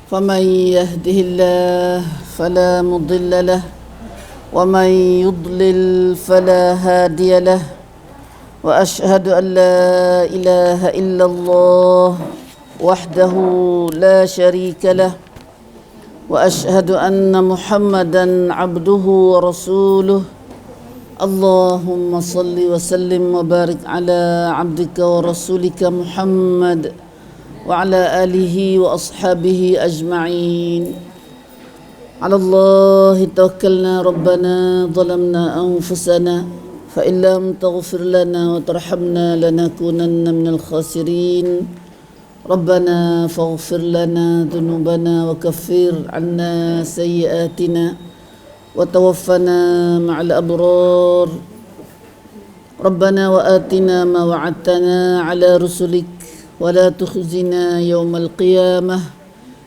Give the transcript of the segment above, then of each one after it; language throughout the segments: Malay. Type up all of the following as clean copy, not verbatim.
فمن يهده الله فلا مضل له ومن يضلل فلا هادي له وأشهد أن لا إله إلا الله وحده لا شريك له وأشهد أن محمدا عبده ورسوله اللهم صل وسلم وبارك على عبدك ورسولك محمد وعلى آله وأصحابه أجمعين. على الله توكلنا ربنا ظلمنا أنفسنا فإن لم تغفر لنا وترحمنا لنكونن من الخاسرين. ربنا فاغفر لنا ذنوبنا وكفر عنا سيئاتنا وتوفنا مع الأبرار. ربنا وآتنا ما وعدتنا على رسلك ولا تخزنا يوم القيامة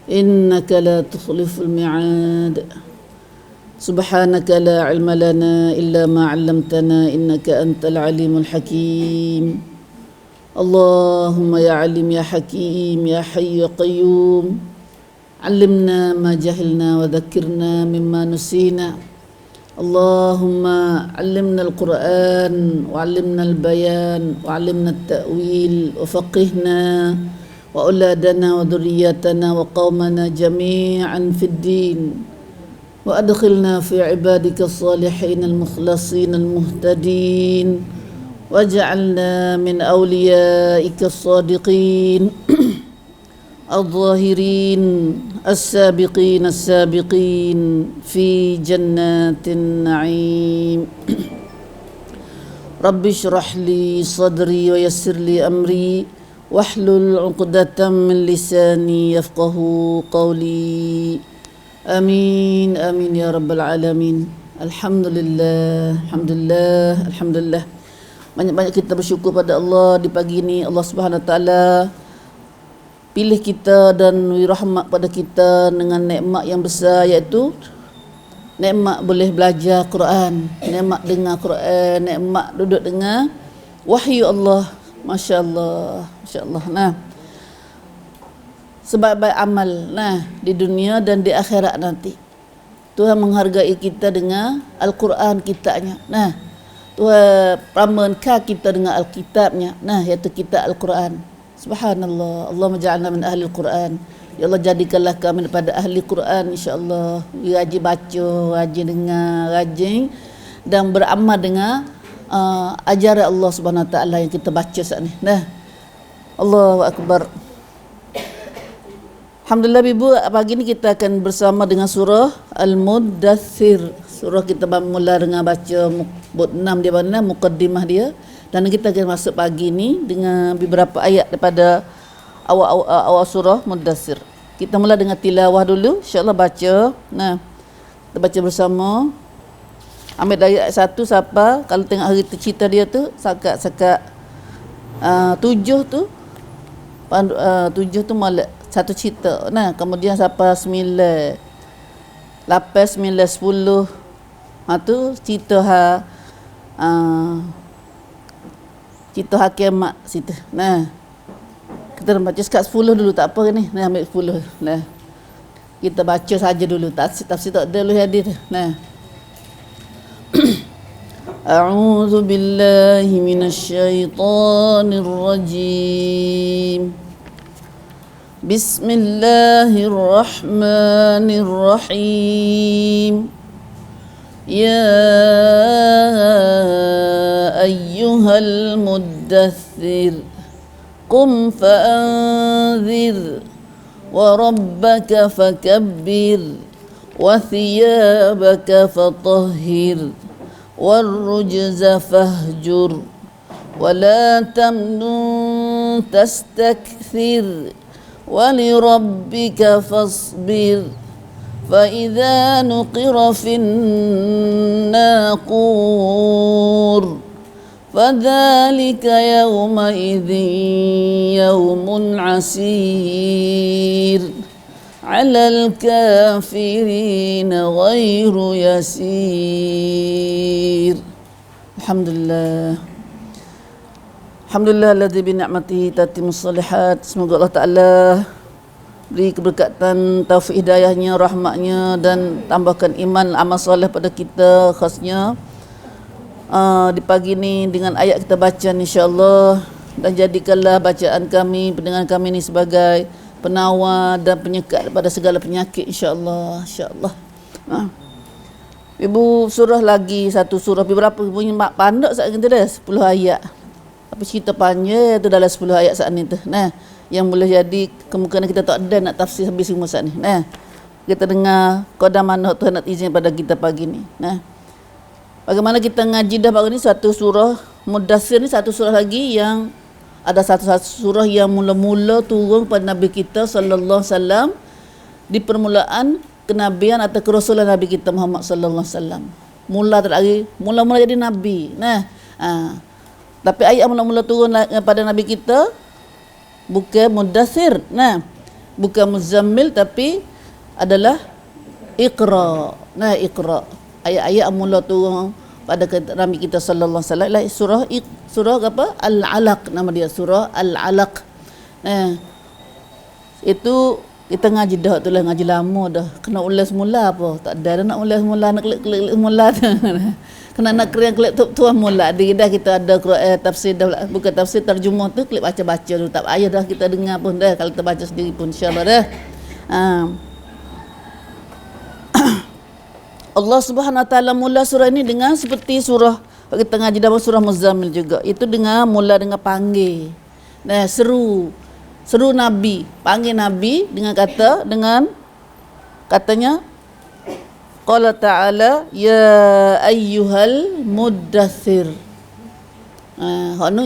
إنك لا تخلف الميعاد. سبحانك لا علم لنا إلا ما علمتنا إنك أنت العليم الحكيم. اللهم يا عليم يا حكيم يا حي يا قيوم علمنا ما جهلنا وذكرنا مما نسينا. اللهم علمنا القرآن وعلمنا البيان وعلمنا التأويل وفقهنا وأولادنا وذرياتنا وقومنا جميعا في الدين وأدخلنا في عبادك الصالحين المخلصين المهتدين واجعلنا من أوليائك الصادقين الظاهرين السابقين السابقين في جنات النعيم. رب اشرح لي صدري ويسر لي أمري واحلل عقدة من لساني يفقه قولي. آمين آمين يا رب العالمين. Alhamdulillah, Alhamdulillah, Alhamdulillah. Banyak-banyak kita bersyukur pada Allah di pagi ini. Allah Subhanahu Wa Taala pilih kita dan beri rahmat pada kita dengan nikmat yang besar, iaitu nikmat boleh belajar Quran, nikmat dengar Quran, nikmat duduk dengar wahyu Allah. Masya-Allah, masya-Allah. Nah, sebaik-baik amal di dunia dan di akhirat nanti. Tuhan menghargai kita dengan Al-Quran kitanya. Tuhan pramankan kita dengan Alkitabnya. Iaitu kitab Al-Quran. Subhanallah. Allah menja'alna min ahli Al-Quran. Ya Allah, jadikanlah kami daripada ahli Quran, insya-Allah. Rajin baca, rajin dengar, rajin dan beramal dengan ajaran Allah Subhanahu Wa Taala yang kita baca saat ni. Allahu akbar. Alhamdulillah Ibu, pagi ni kita akan bersama dengan surah Al-Muddathir. Surah kita mula dengan baca bab 6 dia mana, muqaddimah dia. Dan kita akan masuk pagi ni dengan beberapa ayat daripada awal surah Muddathir. Kita mula dengan tilawah dulu, insya-Allah baca. Kita baca bersama. Ambil dari ayat 1 siapa, kalau tengok hari tu cerita dia tu, sakat 7 tu. 7 tu molek satu cerita. Kemudian siapa 9, 8, 9, 10. Tu cerita cerita hakimat situ. Kita baca sekat 10 dulu, tak apa ni. Ambil 10. Kita baca saja dulu. Tafsir tak ada lu hadis. A'udzu billahi minasyaitonir rajim. Bismillahirrahmanirrahim. Ya ayyuhal muddaththir qum fa'anzir wa rabbaka fakabbir wa thiyabaka fatahhir warrujza fahjur wa la tamnun tastakthir wa lirabbika fasbir فإذا نقر في الناقور فذلك يومئذ يوم عسير على الكافرين غير يسير. Alhamdulillah. Alhamdulillah alladzi bi ni'matihi tatimmus shalihat. Semoga Allah Taala beri keberkatan taufik hidayahnya, rahmatnya, dan tambahkan iman amal soleh pada kita khasnya di pagi ini dengan ayat kita baca insya-Allah, dan jadikanlah bacaan kami, pendengar kami ini sebagai penawar dan penyekat pada segala penyakit insya-Allah, insya-Allah. Ibu surah lagi satu surah berapa punya mak pandai saat kita dah 10 ayat. Tapi cerita panjang tu dalam 10 ayat saat ni tu. Nah, yang boleh jadi kemungkinan kita tak ada nak tafsir habis semua saat ni. Nah, kita dengar qada mana Tuhan nak izin pada kita pagi ni. Nah, bagaimana kita ngaji dah pagi ni satu surah Mudaththir ni, satu surah lagi yang ada satu surah yang mula-mula turun pada Nabi kita sallallahu alaihi wasallam di permulaan kenabian atau kerasulan Nabi kita Muhammad sallallahu alaihi wasallam. Mula jadi nabi. Nah, tapi ayat mula-mula turun pada Nabi kita bukan Mudaththir. Nah, bukan Muzammil tapi adalah Iqra. Nah, Iqra. Ayat-ayat mula turun pada Nabi kita sallallahu alaihi wasallam surah apa? Al-Alaq, nama dia surah Al-Alaq. Nah, itu kita ngaji dah tu lah, ngaji lama dah. Kena ulas mula apa? Tak ada nak ulas mula, nak klik mula. Kena nak klik tuan mula. Dah kita ada tafsir dah, bukan tafsir, terjemah tu klik baca-baca dulu. Tak payah dah kita dengar pun dah, kalau kita baca sendiri pun insya-Allah dah. Allah Subhanahu Wa Taala mula surah ini dengan seperti surah kita ngaji dalam surah Muzammil juga. Itu mula dengan panggil. Nah, seru Nabi, panggil Nabi dengan katanya qala ta'ala ya ayyuhal muddaththir.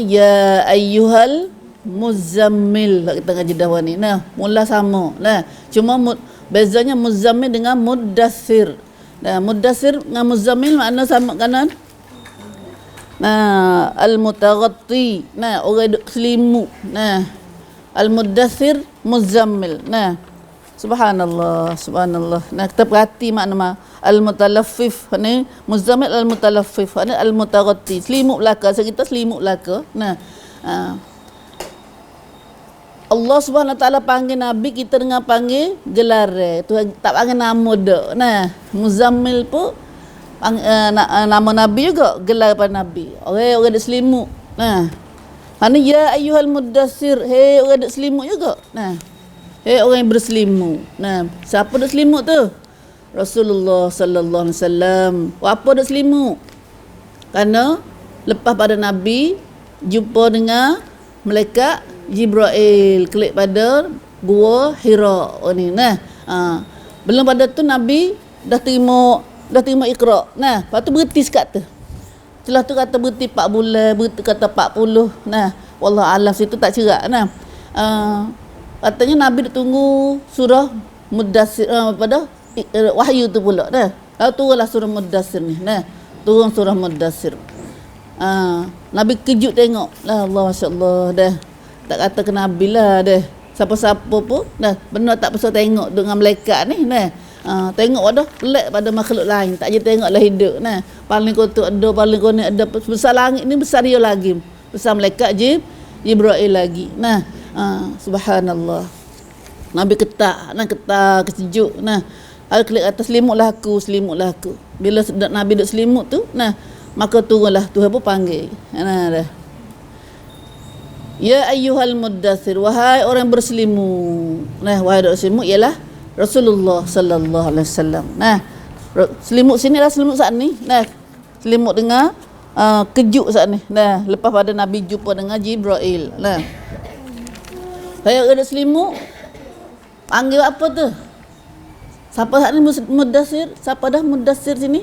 Ya ayyuhal muzammil kita ngaji dah ni. Nah, mula sama. Nah, cuma bezanya muzammil dengan muddaththir. Nah, muddaththir dengan muzammil makna sama kanan. Nah, al-mutaghatti. Nah, orang duk selimut. Nah, al-muddaththir muzammil. Nah, subhanallah. Nah, kita perhati makna al-mutalaffif ni, muzammil al-mutalaffif ni al-mutaghatti. Selimut belaka, kita selimut belaka. Nah, Allah Subhanahu Wa Taala panggil Nabi kita dengan panggil gelar. Tu tak panggil nama dak. Nah, muzammil pun nama Nabi juga, gelar pada Nabi. Orang dak selimut. Nah, ya ayyuhal muddaththir, hei orang dak selimut juga. Nah, hei orang yang berselimut. Nah, siapa dak selimut tu? Rasulullah sallallahu alaihi wasallam. Apa dak selimut? Kerana lepas pada Nabi jumpa dengan malaikat Jibril klik pada gua Hira ni. Nah, belum pada tu Nabi dah terima Iqra. Nah, lepas tu berhenti sekat tu. Setelah tu kata berhenti 4 bulan, berhenti kata 40. Nah, wallah alam situ tak cerak. Nah, katanya Nabi dah tunggu surah Mudaththir pada wahyu tu pula. Nah, lalu turunlah surah Mudaththir ni. Nah, turun surah Mudaththir. Nabi kejut tengok. Lah Allah, masya-Allah dah. Tak kata ke Nabi lah dah. Siapa-siapa pun dah benar tak pasal tengok dengan malaikat ni. Nah, tengok dah pelik pada makhluk lain, tak je tengoklah hidup. Nah, paling kotor ada, paling konek ada, besar langit ni besar dia lagi, besar malaikat Jibril lagi. Nah, subhanallah. Nabi ketak kesejuk. Nah, ada klik atas selimutlah aku. Bila Nabi duduk selimut tu, nah, maka turunlah Tuhan pun panggil. Nah, dah. Ya ayyuhal muddaththir, wahai orang berselimut. Nah, wahai orang berselimut ialah Rasulullah sallallahu alaihi wasallam. Nah, selimut sini lah, selimut saat ni. Nah, selimut dengan kejut saat ni. Nah, lepas pada Nabi jumpa dengan Jibril. Nah, saya ada selimut panggil apa tu? Siapa saat ni Mudaththir? Siapa dah Mudaththir sini?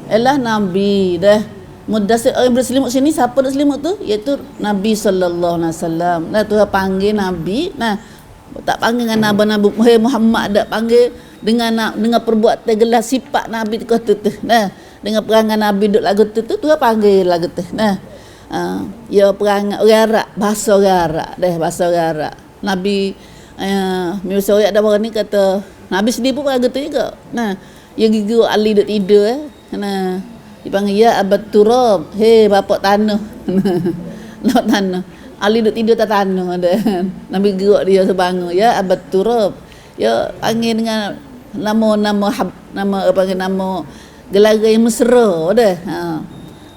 Ialah Nabi dah. Mudaththir orang berselimut sini, siapa dah selimut tu? Iaitu Nabi sallallahu alaihi wasallam. Nah, Tuhan panggil Nabi. Nah, tak panggil dengan Nabi Muhammad, tak panggil dengan perbuatan gelar sifat Nabi tu. Nah, dengan perangai Nabi duk lagu tu Tuhan panggil lagu tu. Nah, ya perangai orang Arab, bahasa orang Arab. Nabi Musa ada orang ni kata Nabi sendiri pun lagu tu juga. Nah, ya gigi Ali duk tidur Nah, dipanggil ya abad turab, hei bapak tanah. Nak tanah. Ali duk tidur atas tanah ada. Nabi gerak dia sebangun ya abad turab. Ya panggil dengan nama apa panggil nama gelar yang mesra dah.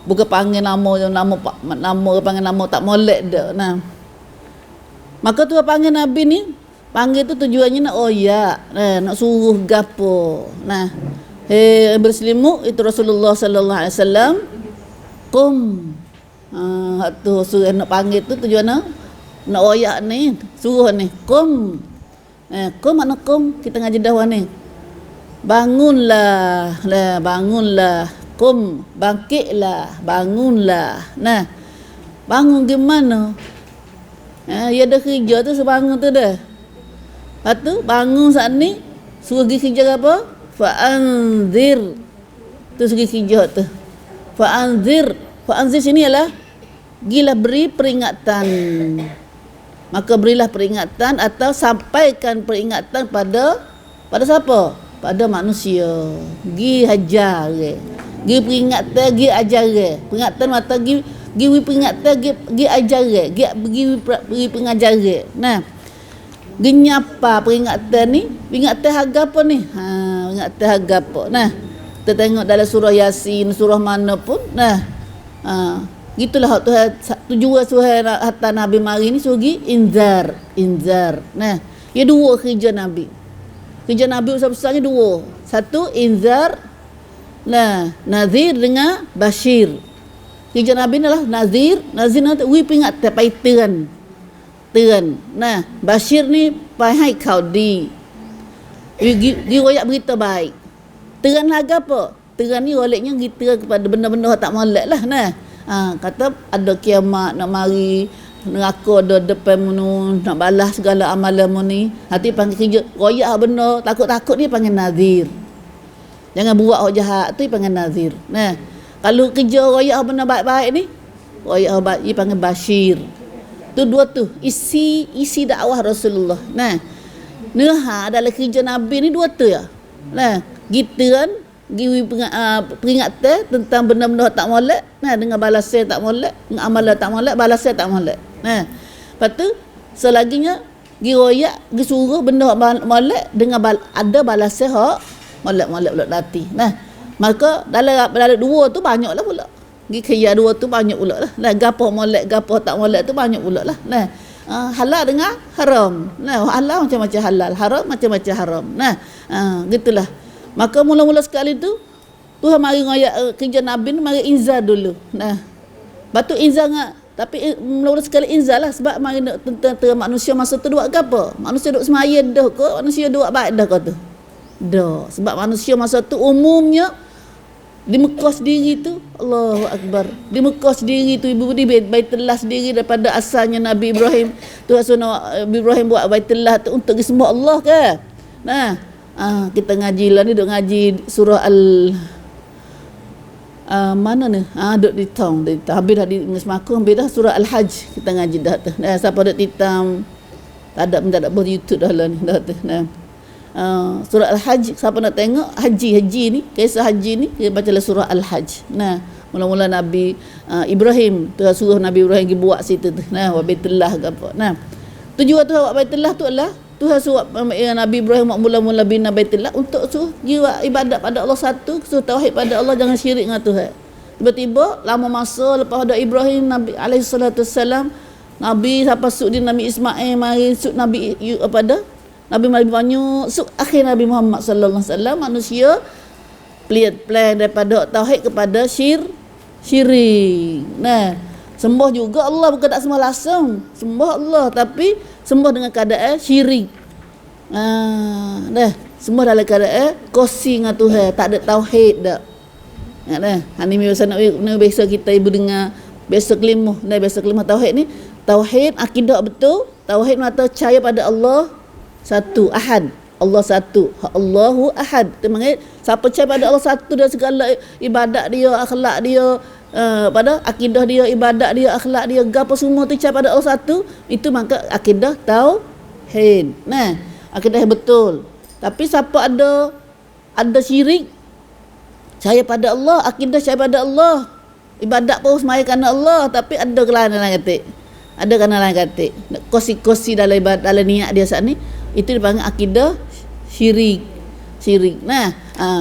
Bukan panggil nama panggil nama tak molek dah. Nah. Maka tu panggil Nabi ni, panggil tu tujuannya nak oyak, nak suruh gapo. Nah. Berselimut itu Rasulullah sallallahu alaihi wasallam qum. Tu suruh nak panggil tu tujuan nak oyak ni, suruh ni qum. Qum mana qum kita ngaji dah ni. Bangunlah, bangunlah. Qum, bangkitlah, bangunlah. Nah, bangun gimana? Ya dah kerja tu sebangun tu dah. Lepas tu bangun saat ni suruh pergi kerja apa? Fa'anzir. Tu suruh kerja tu. Fa'anzir. Fa'anzir sini ialah gilah beri peringatan. Maka berilah peringatan atau sampaikan peringatan pada siapa? Pada manusia. Gi hajar ke. Gi peringatan, gi ajar ke. Peringatan mata gi peringatan, gi ajar ke. Gi pengajar ke. Nah. Gi nyapa peringatan ni? Peringatan harga apa ni? Peringatan harga apa? Nah. Kita tengok dalam surah Yasin, surah mana pun. Nah. Gitulah tujuan surah hatta Nabi mari ni suruh inzar. Nah, ya dua kerja Nabi. Kerja Nabi besar-besarnya dua. Satu inzar, nah, nazir dengan bashir. Kerja Nabi ni lah nazir nanti peringatan paiteran. Teran. Nah, bashir ni pai kau di royak berita baik. Teran laga apa? Teran ni roleknya kita kepada benda-benda tak molek lah. Nah. Kata ada kiamat nak mari, neraka ada depan mu, nak balas segala amalan mu ni. Hati panggil kerja royak benda takut-takut ni panggil nazir. Jangan buat hak jahat tu panggil nazir. Nah, kalau kerja royak benda baik-baik ni, royak baik dia panggil bashir. Tu dua tu isi dakwah Rasulullah. Nah, neha dalam kerja Nabi ni dua tu ya. Nah, giteran peringatan tentang benda-benda tak molek, nah, dengan balasnya tak molek, dengan amalan tak molek, balasnya tak molek. Nah, lepas tu selaginya gi royak, gi suruh benda molek dengan ada balasnya hak molek-molek pula lati. Nah, maka dalam dua tu banyaklah pula. Gi kaya dua tu banyak pula lah. Nah, gapo molek, gapo tak molek tu banyak pula lah. Nah, halal dengan haram. Nah, halal macam-macam halal, haram macam-macam haram. Nah, gitulah. Maka mula-mula sekali tu Tuhan mari ngoyak kerja Nabi ni mari inzar dulu. Nah, batu inzar ngak. Tapi mula-mula sekali inzar lah sebab mari tentang manusia masa tu buat apa? Manusia duk semaya dah ke? Manusia duk baik dah ke tu? Dah. Sebab manusia masa tu umumnya di Mekah sendiri tu, Allahu Akbar. Di Mekah sendiri tu ibu di Baitullah sendiri daripada asalnya Nabi Ibrahim. Tuhan suruh Nabi Ibrahim buat Baitullah tu untuk disembah Allah ke? Nah, kita ngaji lah ni, duk ngaji surah mana ni? Duk ditang. Habis dah di semaku, habis dah surah Al-Hajj kita ngaji dah tu. Siapa duk titam tak ada buat YouTube dah lah ni dah tu. Surah Al-Hajj, siapa nak tengok haji ni, kisah haji ni, dia bacalah surah Al-Hajj. Nah, mula-mula Nabi Ibrahim, tu suruh Nabi Ibrahim pergi buat situ tu. Nah, wa Baitullah ke apa. Nah, tujuan tu buat Baitullah tu adalah Tuhan suruh Nabi Ibrahim mula-mula bina Baitullah untuk suruh jiwa ibadat pada Allah satu, suruh tauhid pada Allah, jangan syirik dengan Tuhan. Tiba-tiba lama masa lepas ada Ibrahim Nabi alaihi salatu wassalam, Nabi siapa suk di Nabi Ismail mari suk Nabi Nabi banyak suk akhir Nabi Muhammad sallallahu alaihi wasallam manusia plan daripada tauhid kepada syirik. Nah, sembah juga Allah, bukan tak sembah langsung. Sembah Allah tapi sembah dengan keadaan syirik. Dah, sembah dalam keadaan kosong dengan Tuhan, tak ada tauhid dak. Dah, ni biasa biasa kita ibu dengar biasa kelimah, biasa kelimah tauhid ni, tauhid akidah betul, tauhid mata percaya pada Allah satu, ahad. Allah satu, Allahu ahad. Temangat siapa percaya pada Allah satu dan segala ibadat dia, akhlak dia, pada akidah dia, ibadat dia, akhlak dia, gapo semua tu percaya pada Allah satu, itu maka akidah tauhid. Nah, akidah betul. Tapi siapa ada syirik, percaya pada Allah, akidah percaya pada Allah, ibadat pun semaya kerana Allah, tapi ada kelainan kata. Ada kan lain kata kosi-kosi dalam ibadat, dalam niat dia saat ni, itu dipanggil akidah syirik. Nah,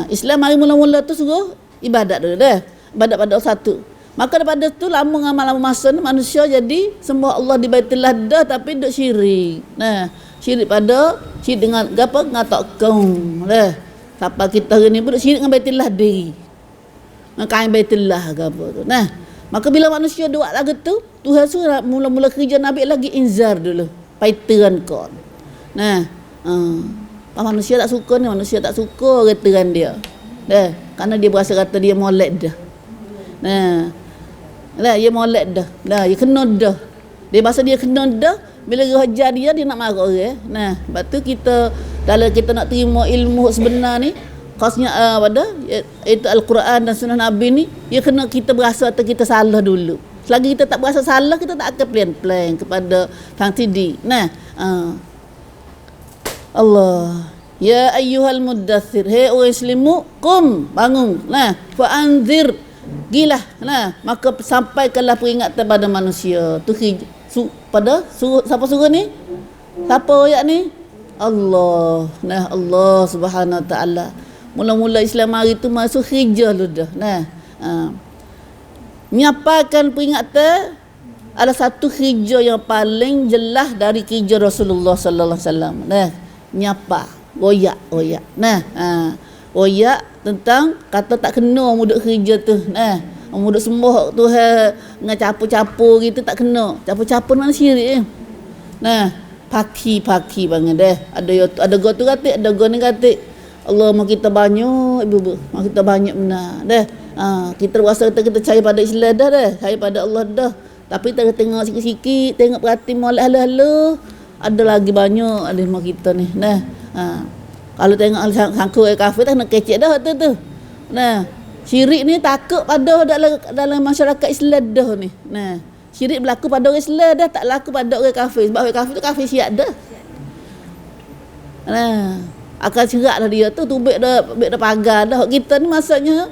Islam mari mula-mula tu suruh ibadat dulu dah. Ibadat pada Allah satu. Maka daripada tu lama masa ni manusia jadi sembah Allah di Baitullah dah, tapi duk syirik. Nah, syirik dengan apa? Ngatak kaum. Dah. Siapa kita hari ni pun duk syirik dengan Baitullah diri. Dengan kain Baitullah ke apa tu. Nah, maka bila manusia buat lagu tu, Tuhan suruh mula-mula kerja Nabi lagi inzar dulu. Paiteran kon. Nah, manusia tak suka ni, manusia tak suka reteran dia. Dah, kerana dia berasa kata dia molek dah. Nah, dia molek dah. Dia kena dah. Dia bahasa dia kena dah, bila hajar dia nak marah orang. Nah, sebab tu kita kalau kita nak terima ilmu sebenar ni, khasnya itu Al-Quran dan Sunnah Nabi ni, dia kena kita berasa atau kita salah dulu. Selagi kita tak berasa salah, kita tak akan plan-plan kepada Sang Sidi. Nah, Allah, ya ayyuhal muddathir, hei orang Islamu, qum, bangun. Nah, fa anzir, gilah. Nah, maka sampaikanlah peringatan pada manusia. Tu siapa suruh ni? Siapa ayat ni? Allah. Nah, Allah Subhanahu Wa Taala. Mula-mula Islam hari tu masuk hijrah lu dah. Nah, menyampaikan peringatan adalah satu hijrah yang paling jelas dari hijrah Rasulullah sallallahu alaihi wasallam. Nah, nyapa, royak. Nah, royak tentang kata tak kena muduk kerja tu. Nah, muduk sembah Tuhan dengan capu-capu gitu tak kena. Capu-capu mana syirik. Nah, paki banget deh. Ada go tu kata, ada go ni kata. Allah mau kita banyak ibu-ibu, mau kita banyak benar deh. Kita rasa kita cari pada Islam dah deh, cari pada Allah dah. Tapi kita tengok sikit-sikit, tengok perhati molek hala-hala. Ada lagi banyak ada rumah kita ni. Nah, kalau tengok sangkut kafir tak nak kecek dah tu. Nah, syirik ni takut pada dalam masyarakat Islam dah ni. Nah, syirik berlaku pada orang Islam dah, tak berlaku pada orang kafir. Sebab orang kafir tu kafir syiat dah. Nah, akan cerak dah dia tu tubik dah pagar dah. Kita ni maksudnya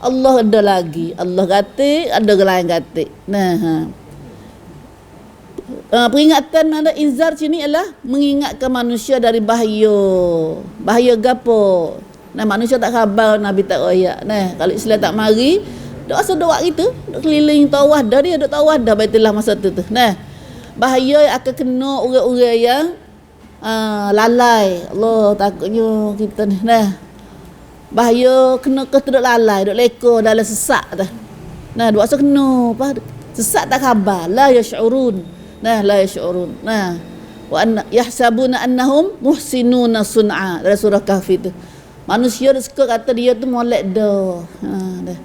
Allah ada lagi. Allah kata, ada lain kata. Nah, peringatan ada inzar sini ialah mengingatkan manusia dari bahaya gapo. Nah, manusia tak khabar, Nabi tak royak. Nah, kalau Islam tak mari, dok asal doa gitu, dok keliling tawah dah dia, dok tawah dah Baitullah masa tu. Nah, bahaya akan kena orang-orang yang lalai. Allah takutnya kita ni. Nah, bahaya kena ke dok lalai, dok leko dalam sesak dah. Nah, dok asal kena apa? Sesak tak khabar, la yash'urun. Nah, la yash'urun. Nah, wa anna yahsabuna annahum muhsinuna sun'a. Dalam surah Kahfi tu. Manusia dia suka kata dia tu molek dah. Dah.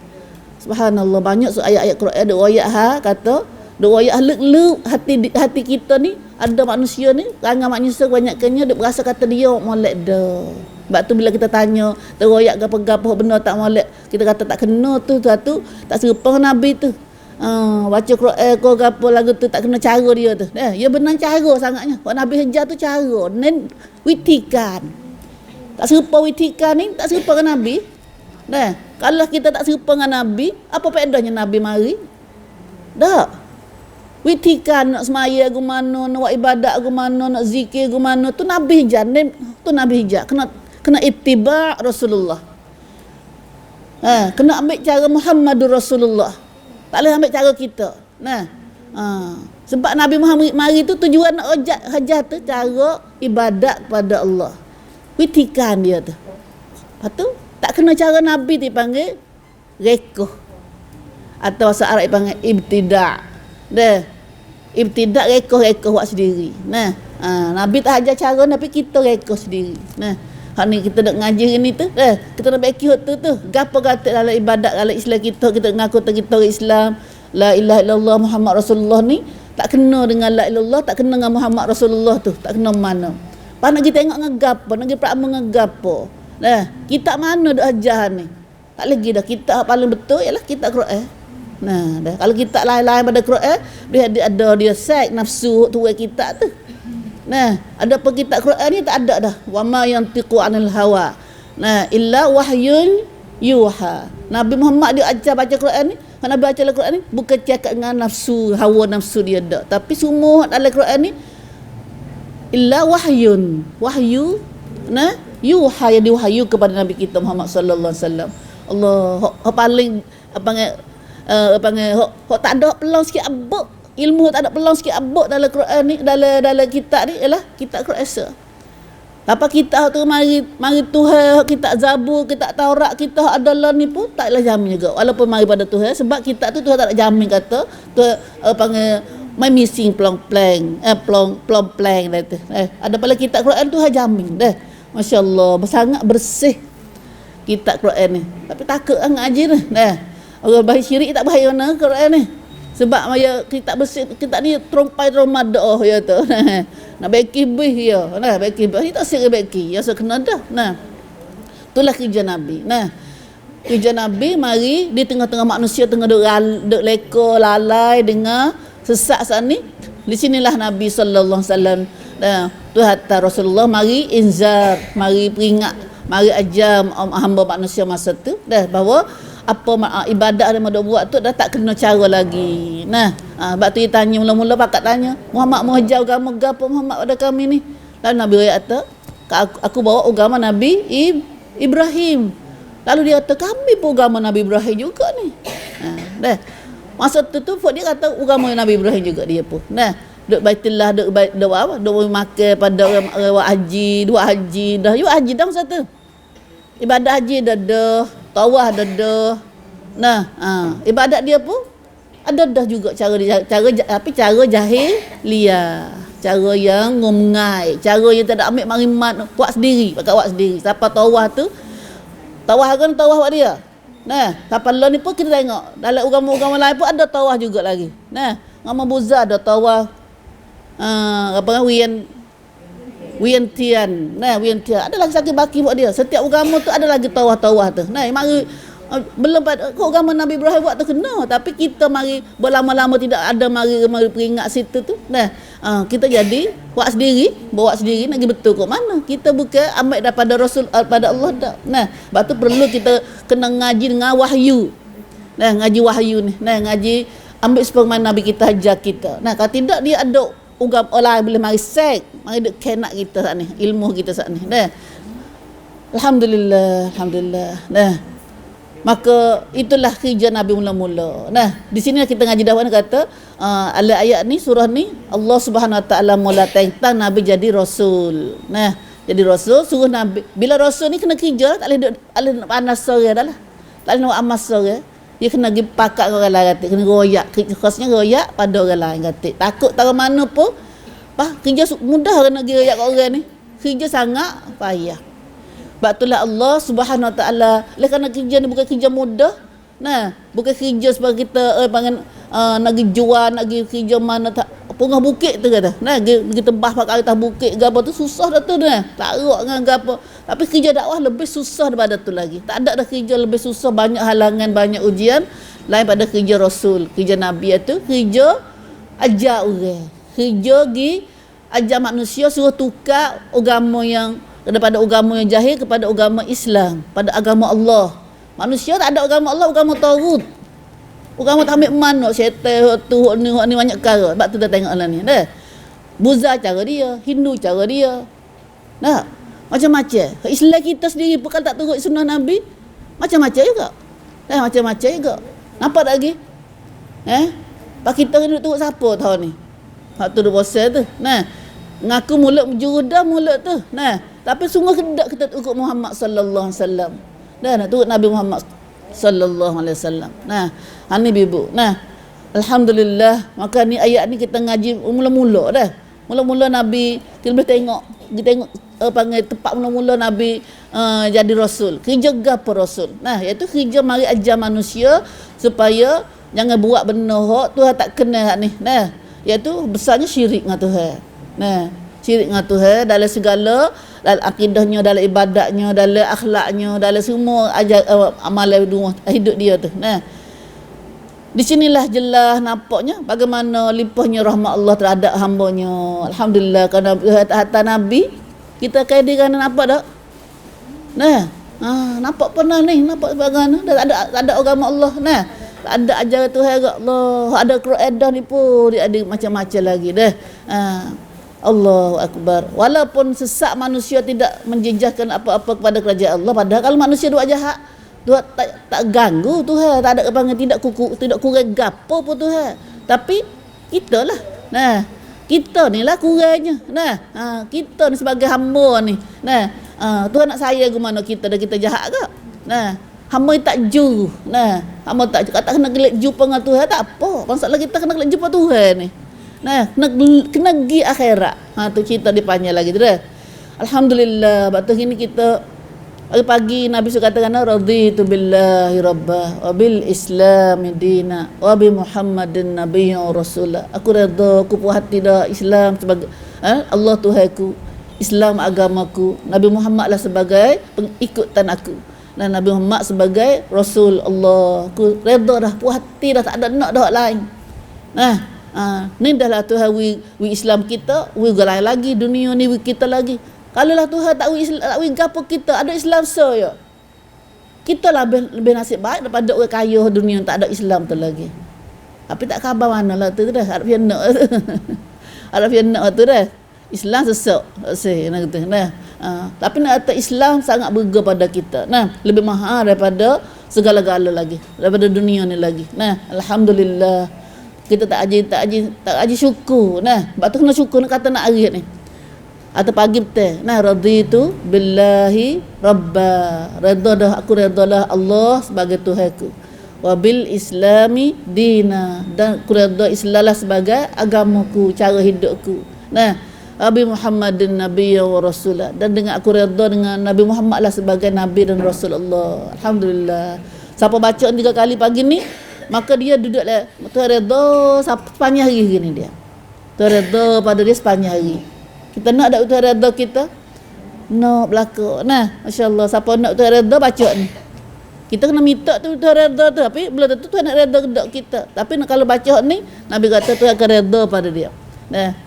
Subhanallah, banyak ayat-ayat Quran ada ayat kata duk ayat luk hati kita ni, ada manusia ni, rangai manusia kebanyakannya dia berasa kata dia molek dah. Sebab tu bila kita tanya teroyak gapo-gapo benar tak molek, kita kata tak kena tu satu, tak serupa dengan Nabi tu. Baca Quran ko gapo lagu tu tak kena cara dia tu. Ya benar cara sangatnya. Kalau Nabi Hajar tu cara, nen witikan. Tak serupa witikan ni, tak serupa dengan Nabi. Nah, kalau kita tak serupa dengan Nabi, apa faedahnya Nabi mari? Dak. Witikan nak semaya ke mana, nak buat ibadat ke mana, nak zikir ke mana, tu Nabi Hajar. Tu Nabi Hajar. Kena ittiba' Rasulullah. Kena ambil cara Muhammadur Rasulullah. Tak boleh ambil cara kita. Nah, sebab Nabi Muhammad mari tu tujuan nak hajat tu cara ibadat kepada Allah. Witikan dia tu. Lepas tu tak kena cara Nabi dipanggil rekoh. Atau bahasa Arab dipanggil ibtida'. Dah. Ibtida' rekoh buat sendiri. Nah, Nabi tak ajar cara, tapi kita rekoh sendiri. Nah, hak ni kita nak ngaji ni tu, kita nak beki hak tu. Gapo kata dalam ibadat dalam Islam kita ngaku kita orang Islam, la ilaha illallah Muhammad Rasulullah ni tak kena dengan la ilallah, tak kena dengan Muhammad Rasulullah tu, tak kena mana. Pas nak kita tengok ngapo, nak kita peramu ngapo. Nah, kita mana dak ajar ni? Tak lagi dah, kita paling betul ialah kita Quran. Nah, dah kalau kita lain-lain pada Quran, dia ada dia sek nafsu tu kita tu. Nah, ada apa kitab Quran ni tak ada dah. Wa ma yantiqu 'anil hawa. Nah, illa wahyun yuha. Nabi Muhammad dia ajar baca Quran ni Mana baca dalam Quran ni bukan cakap dengan nafsu, hawa nafsu dia dak, tapi semua dalam Quran ni illa wahyun. Wahyu nah yuha yang diwahyu kepada Nabi kita Muhammad sallallahu alaihi wasallam. Allah hok paling hok tak ada peluang sikit abuk, ilmu tak ada peluang sikit abuk dalam Quran ni, dalam kitab ni ialah kitab Quran Esa. Apa kita tu mari Tuhan, kita Zabur, kita Taurat, kita adalah ni pun taklah jamin juga. Walaupun mari pada Tuhan, sebab kita tu Tuhan tak ada jamin kata tu panggil my missing plong plan tu. Ada pada kitab Quran Tuhan jamin dah. Masya-Allah, sangat bersih kitab Quran ni. Tapi takut ngaji ni. Dah. Orang bahaya syirik tak bahaya mana Quran ni. Sebab maya kitab bersih, kitab ni trompai tromadah ya tu. Nak beki bih ya. Nah, beki bih ni tak sir beki. Ya kena dah. Nah. Itulah kerja Nabi. Nah. Kerja Nabi mari di tengah-tengah manusia tengah duk leka lalai dengar sesak saat ni. Di sinilah Nabi sallallahu alaihi wasallam tu hatta Rasulullah mari inzar, mari peringat, mari ajar hamba manusia masa tu dah bahawa apa ibadat yang dia buat tu dah tak kena cara lagi. Nah, sebab tu dia tanya mula-mula pakat tanya, Muhammad mau ajar agama gapo Muhammad pada kami ni? Lalu Nabi kata, aku bawa agama Nabi Ibrahim. Lalu dia kata, kami pun agama Nabi Ibrahim juga ni. Dah. Masa tu dia kata agama Nabi Ibrahim juga dia pun. Nah, duk Baitullah, duk apa? Duk makan pada orang haji, dua haji dah. You haji dah masa tu. Ibadat haji dah, tawaf dah. Nah, ibadat dia pun ada dah juga tapi cara jahiliyah. Cara yang ngomngai, cara yang tak ada ambil marimat, buat sendiri, pakai buat sendiri. Siapa tawaf tu? Tawaf kan tawaf buat dia. Nah, kapal ni pun kita tengok dalam agama-agama lain pun ada tawaf juga lagi. Nah, ngama Buza ada tawaf Wian Tian. Nah, Wian Tian ada lagi sakit baki buat dia. Setiap agama tu ada lagi tawaf-tawaf tu. Nah, mari belum pada agama Nabi Ibrahim buat tu kena, tapi kita mari berlama-lama tidak ada mari peringat situ tu. Nah, kita jadi buat sendiri, bawa sendiri nak pergi betul kat mana? Kita bukan ambil daripada Rasul pada Allah tak. Nah, sebab tu perlu kita kena ngaji dengan wahyu. Nah, ngaji wahyu ni. Nah, ngaji ambil sebagaimana Nabi kita ajar kita. Nah, kalau tidak dia ada ugam orang boleh mari sek, mari duk kenak kita saat ni, ilmu kita saat ni. Nah. Alhamdulillah. Nah. Maka itulah kerja Nabi mula-mula. Nah, di sini kita ngaji dah kata ayat ni, surah ni Allah Subhanahu Wa Taala mula tentang Nabi jadi rasul. Nah, jadi rasul suruh Nabi. Bila rasul ni kena kerja, tak boleh panas sore dah lah. Tak boleh nak amas sore. Dia kena pergi pakat orang lain kata, kena royak, khasnya royak pada orang lain kata. Takut tahu mana pun. Kerja mudah kena pergi royak kat orang ni. Kerja sangat payah. Sebab itulah Allah Subhanahu Wa Taala, kerana kerja ni bukan kerja mudah. Nah, bukan kerja sebagai kita nak pergi jual, nak pergi kerja mana tak punggah bukit tu kata. Nah, pergi tebah pakai atas bukit gapo tu susah dah tu dah. Tarak dengan gapo. Tapi kerja dakwah lebih susah daripada tu lagi. Tak ada dah kerja lebih susah, banyak halangan, banyak ujian lain pada kerja Rasul, kerja Nabi itu kerja ajar orang. Kerja pergi ajar manusia suruh tukar agama yang daripada agama yang jahil kepada agama Islam, pada agama Allah. Manusia tak ada agama Allah, agama Taghut. Agama tak ambil man, syaitan, tu ni banyak perkara. Sebab tu dah tengok lah ni. Dah. Buza cara dia, Hindu cara dia. Nah, macam-macam. Islam kita sendiri pun kalau tak turut sunnah Nabi, macam-macam juga. Macam-macam juga. Nampak tak lagi? Pak kita kena turut siapa tahun ni? Hak tu dia bosan tu. Nah, ngaku mulut menjurudah mulut tu. Nah, tapi sungguh kedak kita turut Muhammad sallallahu alaihi wasallam. Dah nak turut Nabi Muhammad sallallahu alaihi wasallam. Nah, ni bibu. Nah, alhamdulillah, maka ni ayat ni kita ngaji mula-mula dah. Mula-mula Nabi kita boleh tengok panggil tempat mula-mula Nabi jadi rasul. Kerja gapo rasul? Nah, iaitu kerja mari ajar manusia supaya jangan buat benda hak Tuhan tak kena hak ni. Nah, iaitu besarnya syirik dengan Tuhan. Nah, syirik dengan Tuhan dalam segala, dalam akidahnya, dalam ibadatnya, dalam akhlaknya, dalam semua amalan hidup dia tu. Nah, di sinilah jelas nampaknya bagaimana limpahnya rahmat Allah terhadap hamba-Nya. Alhamdulillah, kerana hatta Nabi kita kaidikan nampak tak? Nah, nampak pernah ni, nampak bagaimana dah tak ada agama Allah. Nah, Ada ajaran Tuhan ya Allah. Ada Quran ni pun dia ada macam-macam lagi dah. Allahu Akbar. Walaupun sesak manusia tidak menjejaskan apa-apa kepada kerajaan Allah, padahal kalau manusia buat jahat, Tuhan tak ganggu Tuhan, tak ada kepanggil, tidak kurang gapo pun Tuhan. Tapi kita lah. Nah, kita ni lah kurangnya. Nah, kita ni sebagai hamba ni. Nah, Tuhan nak sayang ke mana kita dan kita jahat ke? Nah, hamba tak juru. Nah, hamba tak kena gelak jumpa dengan Tuhan tak apa. Masalah kita kena gelak jumpa Tuhan ni. Nah, kena pergi akhirat. Tu kita dipanggil lagi tu dah. Alhamdulillah, waktu ini kita pagi Nabi suka katakan raditu billahi rabbah wa bil islam dina wa bi Muhammadin nabiyyan rasulah. Aku redha, aku puas hati dah Islam sebagai Allah Tuhanku, Islam agamaku, Nabi Muhammad lah sebagai pengikutan aku, dan Nabi Muhammad sebagai Rasul Allah. Aku redha dah, puas hati dah, tak ada nak dah lain. Ni dah lah Tuhan wi Islam kita, wi galai lagi dunia ni wi kita lagi. Kalau lah Tuhan tak wi gapo kita, ada Islam ya. Kita lah lebih nasib baik daripada orang kaya dunia yang tak ada Islam tu lagi. Tapi tak khabar mana lah tu dah, harap dia nak. Harap dia nak tu dah. Islam sesak nak kata. Tapi nak kata Islam sangat berharga pada kita. Lebih mahal daripada segala-gala lagi, daripada dunia ni lagi. Alhamdulillah. Kita tak aji syukur. Sebab tu kena syukur nak kata nak hari ni. Atau pagi betul. Raditu billahi rabba. Redha dah, aku redha lah Allah sebagai Tuhanku. Wa bil islami dina. Dan aku redha Islam lah sebagai agamaku, cara hidupku. Nabi Muhammadin nabiyyan wa rasulah. Dan dengan aku redha dengan Nabi Muhammad lah sebagai Nabi dan Rasul Allah. Alhamdulillah. Siapa baca 3 kali pagi ni, maka dia duduk lah Tuhan redha sepanjang hari ni dia. Tuhan redha pada dia sepanjang hari. Kita nak ada Tuhan redha kita, nak belaka. Masya-Allah, siapa nak Tuhan redha baca ni. Kita kena minta tu Tuhan redha tu, tapi belum tentu Tuhan nak redha kedak kita. Tapi kalau baca ni, Nabi kata Tuhan akan redha pada dia.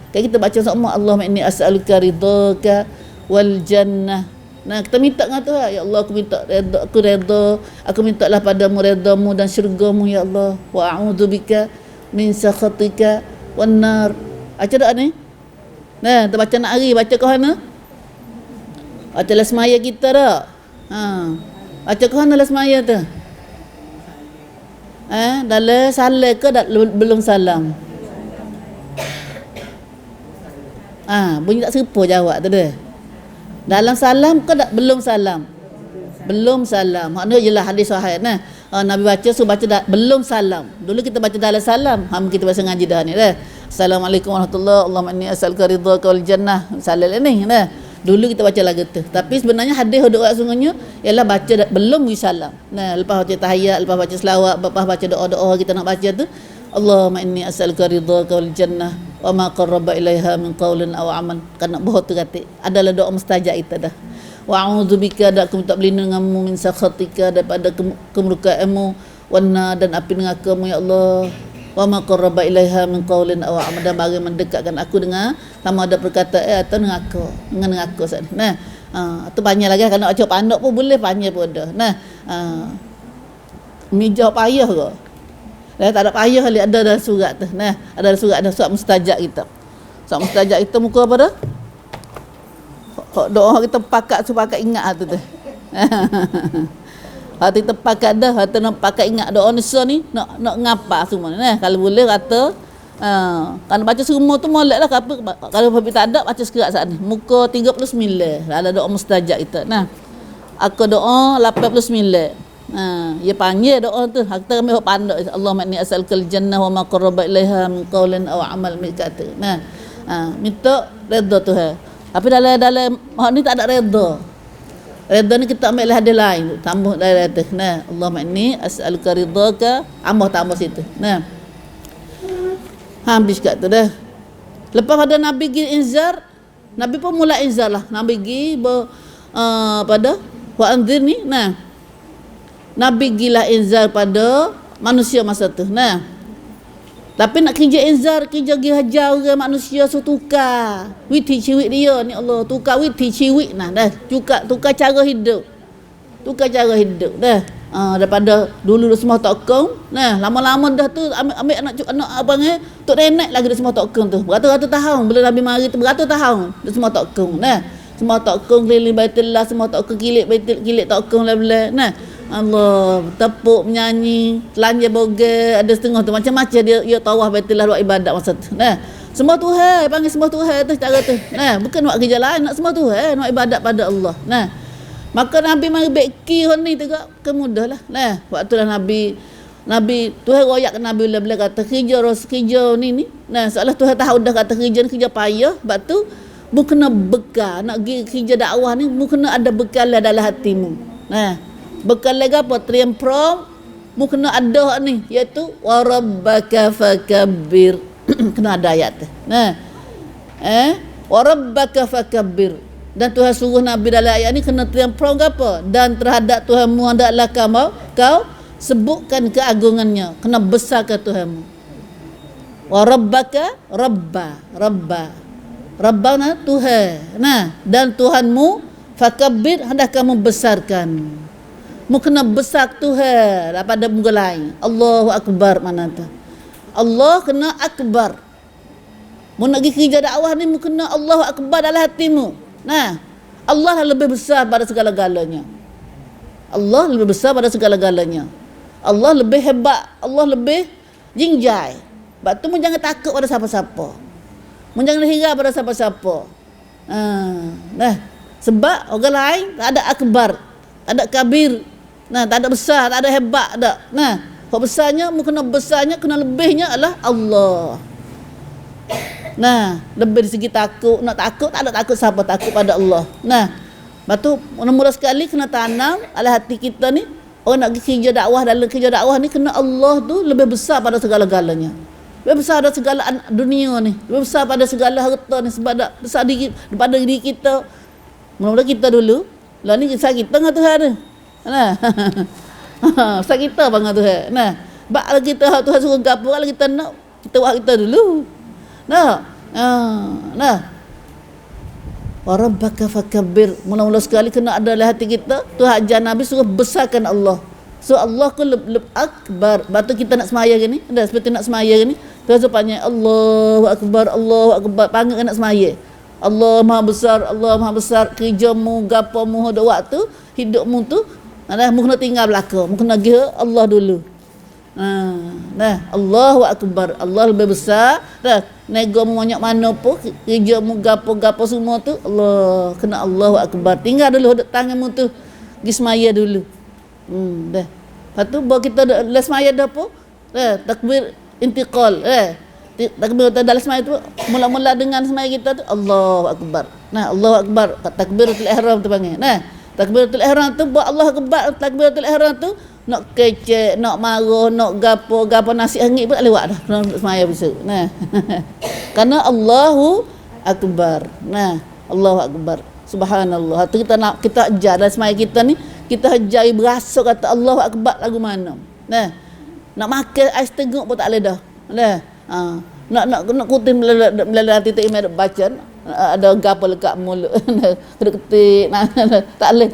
Kayak kita baca semua, Allahumma inni as'aluka ridhaka wal jannah. Kita minta dengan Tuhan, ya Allah, aku minta redha, aku minta lah padamu redhamu dan syurgamu ya Allah. Wa a'udzubika min sakhatika wan nar. Baca doa ni. Kita baca nak hari, baca ke mana? Baca lah semaya kita dah. Baca ke mana lah semaya tu? Dalam salam ke belum salam? Bunyi tak serupa jawab tu dah. Dalam salam ke belum salam? Belum salam. Maknanya jelas hadis sahih Nabi baca baca belum salam. Dulu kita baca dalam salam. Kita bahasa ngaji dah ni dah. Assalamualaikum warahmatullahi wabarakatuh. Allahumma inni as'aluka ridhaka wal jannah. Salam ni Dulu kita baca lagu tu. Tapi sebenarnya hadis doa sungguhnya ialah baca belum salam. Lepas baca tahiyat, lepas baca selawat, lepas baca doa-doa kita nak baca tu, Allahumma inni as'aluka ridhaka wal jannah wa ma qarraba ilaiha min qaulin aw amal. Kan nak bohong tu kata. Adalah doa mustajab itu dah. Wa a'udzubika, aku minta berlindung denganmu, min sakhatika, daripada kemurkaanmu, wana, dan api neraka-Mu ya Allah. Wa ma qarraba ilaiha min qaulin aw amal, dan bagi mendekatkan aku dengan sama ada perkataan atau dengan neraka sana. Tu banyak lagi, kalau nak baca panduk pun boleh, banyak pun dah. Mijah payah ke? Tak ada payah kali, ada dalam surat tu. Ada dalam surat, ada surat mustajab kita. Surat mustajab kita muka apa dah? Doa kita pakat ingat tu. Hati kita pakat dah, hati nak pakat ingat doa ni nak ngapa semua. Kalau boleh kata kalau baca semua tu molek lah. Kalau tak ada, baca sekerat saat ni. Muka 39 ada doa mustajab kita. Aku doa 89. Ya panggil doa tu. Kita ambil pandai. Allahumma inni as'aluka al-jannah wa ma qarraba ilaiha min qaulin aw amal, kata. Minta redha Tuhan. Tapi dalam ni tak ada redha. Redha ni kita ambil hadis lain, tambah dari atas. Allahumma inni as'aluka ridhaka, tambah situ. Habis kat tu dah. Lepas pada Nabi pergi inzar, Nabi pun mula inzar lah. Nabi pergi pada wa anzir ni. Nabi gila inzar pada manusia masa tu. Tapi nak kerja inzar, kerja pergi hajar orang manusia tukar witi ciwik dia ni Allah, tukar witi ciwik dah tukar cara hidup. Tukar cara hidup dah. Daripada dulu dah semua tokong. Nah, lama-lama dah tu ambil anak abang tok nenek lagi dah semua tokong tu. Beratus-ratus tahun bila Nabi mari tu beratus tahun dah semua tokong. Nah, semua tokong keliling Baitullah, semua tokong kilik tokong lah. Nah, Allah tepuk menyanyi, telanjang bogel, ada setengah tu macam-macam dia tawaf Baitullah buat ibadat masa tu. Nah, semua Tuhan panggil semua Tuhan tu cara tu. Nah, bukan buat kerja lain, nak semua Tuhan, nak ibadat pada Allah. Nah, maka Nabi mari beki ni tu kemudahlah. Nah, waktu lah Nabi Tuhan royak Nabi bila kata kerja ni. Nah, seolah Tuhan tahu dah kata kerja payah, sebab tu mu kena bekal nak pergi kerja dakwah ni, mu kena ada bekal dalam hatimu. Nah, bekal lagi apa? Triumph mu kena ada ni, iaitu wa rabbaka fakabbir. Kena ada ayat tu. Nah, wa rabbaka fakabbir. Dan Tuhan suruh Nabi dalam ayat ni kena triumph ke apa? Dan terhadap Tuhanmu hendaklah kau sebutkan keagungannya, kena besarkan Tuhanmu. Wa rabbaka Rabbana Tuhan. Nah, dan Tuhanmu fakabbir, hendak kamu besarkan. Mu kena besar Tuhan daripada muka lain. Allahu akbar mana tu? Allah kena akbar. Mu nak pergi kerja dakwah ni mu kena Allahu akbar dalam hatimu. Nah, Allah lebih besar pada segala-galanya. Allah lebih besar pada segala-galanya. Allah lebih hebat, Allah lebih jinjai. Sebab tu mu jangan takut pada siapa-siapa. Mu jangan hira pada siapa-siapa. Nah, sebab orang lain tak ada akbar, tak ada kabir. Nah, tak ada besar, tak ada hebat, tak. Nah, kalau besarnya mu kena besarnya, kena lebihnya adalah Allah. Nah, lebih dari segi takut, nak takut tak ada takut siapa, takut pada Allah. Nah, lepas tu mula sekali kena tanam dalam hati kita ni, orang nak pergi kerja dakwah, dalam kerja dakwah ni kena Allah tu lebih besar pada segala-galanya. Lebih besar pada segala dunia ni, lebih besar pada segala harta ni, sebab dak besar daripada diri kita. Mula-mula kita dulu, lah ni kisah kita dengan Tuhan ni. Nah. Besar kita bang dengan Tuhan. Nah, bak kita Tuhan suruh gapo kalau kita nak, kita buat kita dulu. Nah, wa rabbaka fakabbir. Mula-mula sekali kena ada dalam hati kita. Tuhan ajar Nabi suruh besarkan Allah. So Allah ku lebih akbar. Batu kita nak semaya gini, ada seperti nak semaya gini. Tuhan suruh panggil Allahu akbar, panggil nak semaya. Allah Maha Besar, Allah Maha Besar. Kerjamu, gapamu, ada waktu hidupmu tu, mu kena tinggal belakang. Mu kena pergi Allah dulu. Nah, Allahu akbar, Allah lebih besar. Dah, nego mu banyak mana pun, kerja mu gapo semua tu, Allah kena Allahu akbar. Tinggal dulu duduk tanganmu tu, pergi semaya dulu. Dah. Lepas tu baru kita dah semaya dah pun, takbir intiqal. Takbir dalam semaya tu, mula-mula dengan semaya kita tu, Allahu akbar. Nah, Allahu akbar, takbiratul ihram tu panggil. Nah, takbiratul ihram tu buat Allah akbar, takbiratul ihram tu nak kecek, nak marah, nak gapo nasi hangit pun tak lewat dah. Semaya besok. Nah. Karena Allahu akbar. Nah, Allahu akbar. Subhanallah. Tu kita ajar dalam semaya kita ni, kita ajar berasa kata Allahu akbar lagu mana. Nah. Nak makan ais teguk pun tak boleh dah. Nah. Nak kutin melalui titik email baca, ada gapo lekat mulut. Ketik tak boleh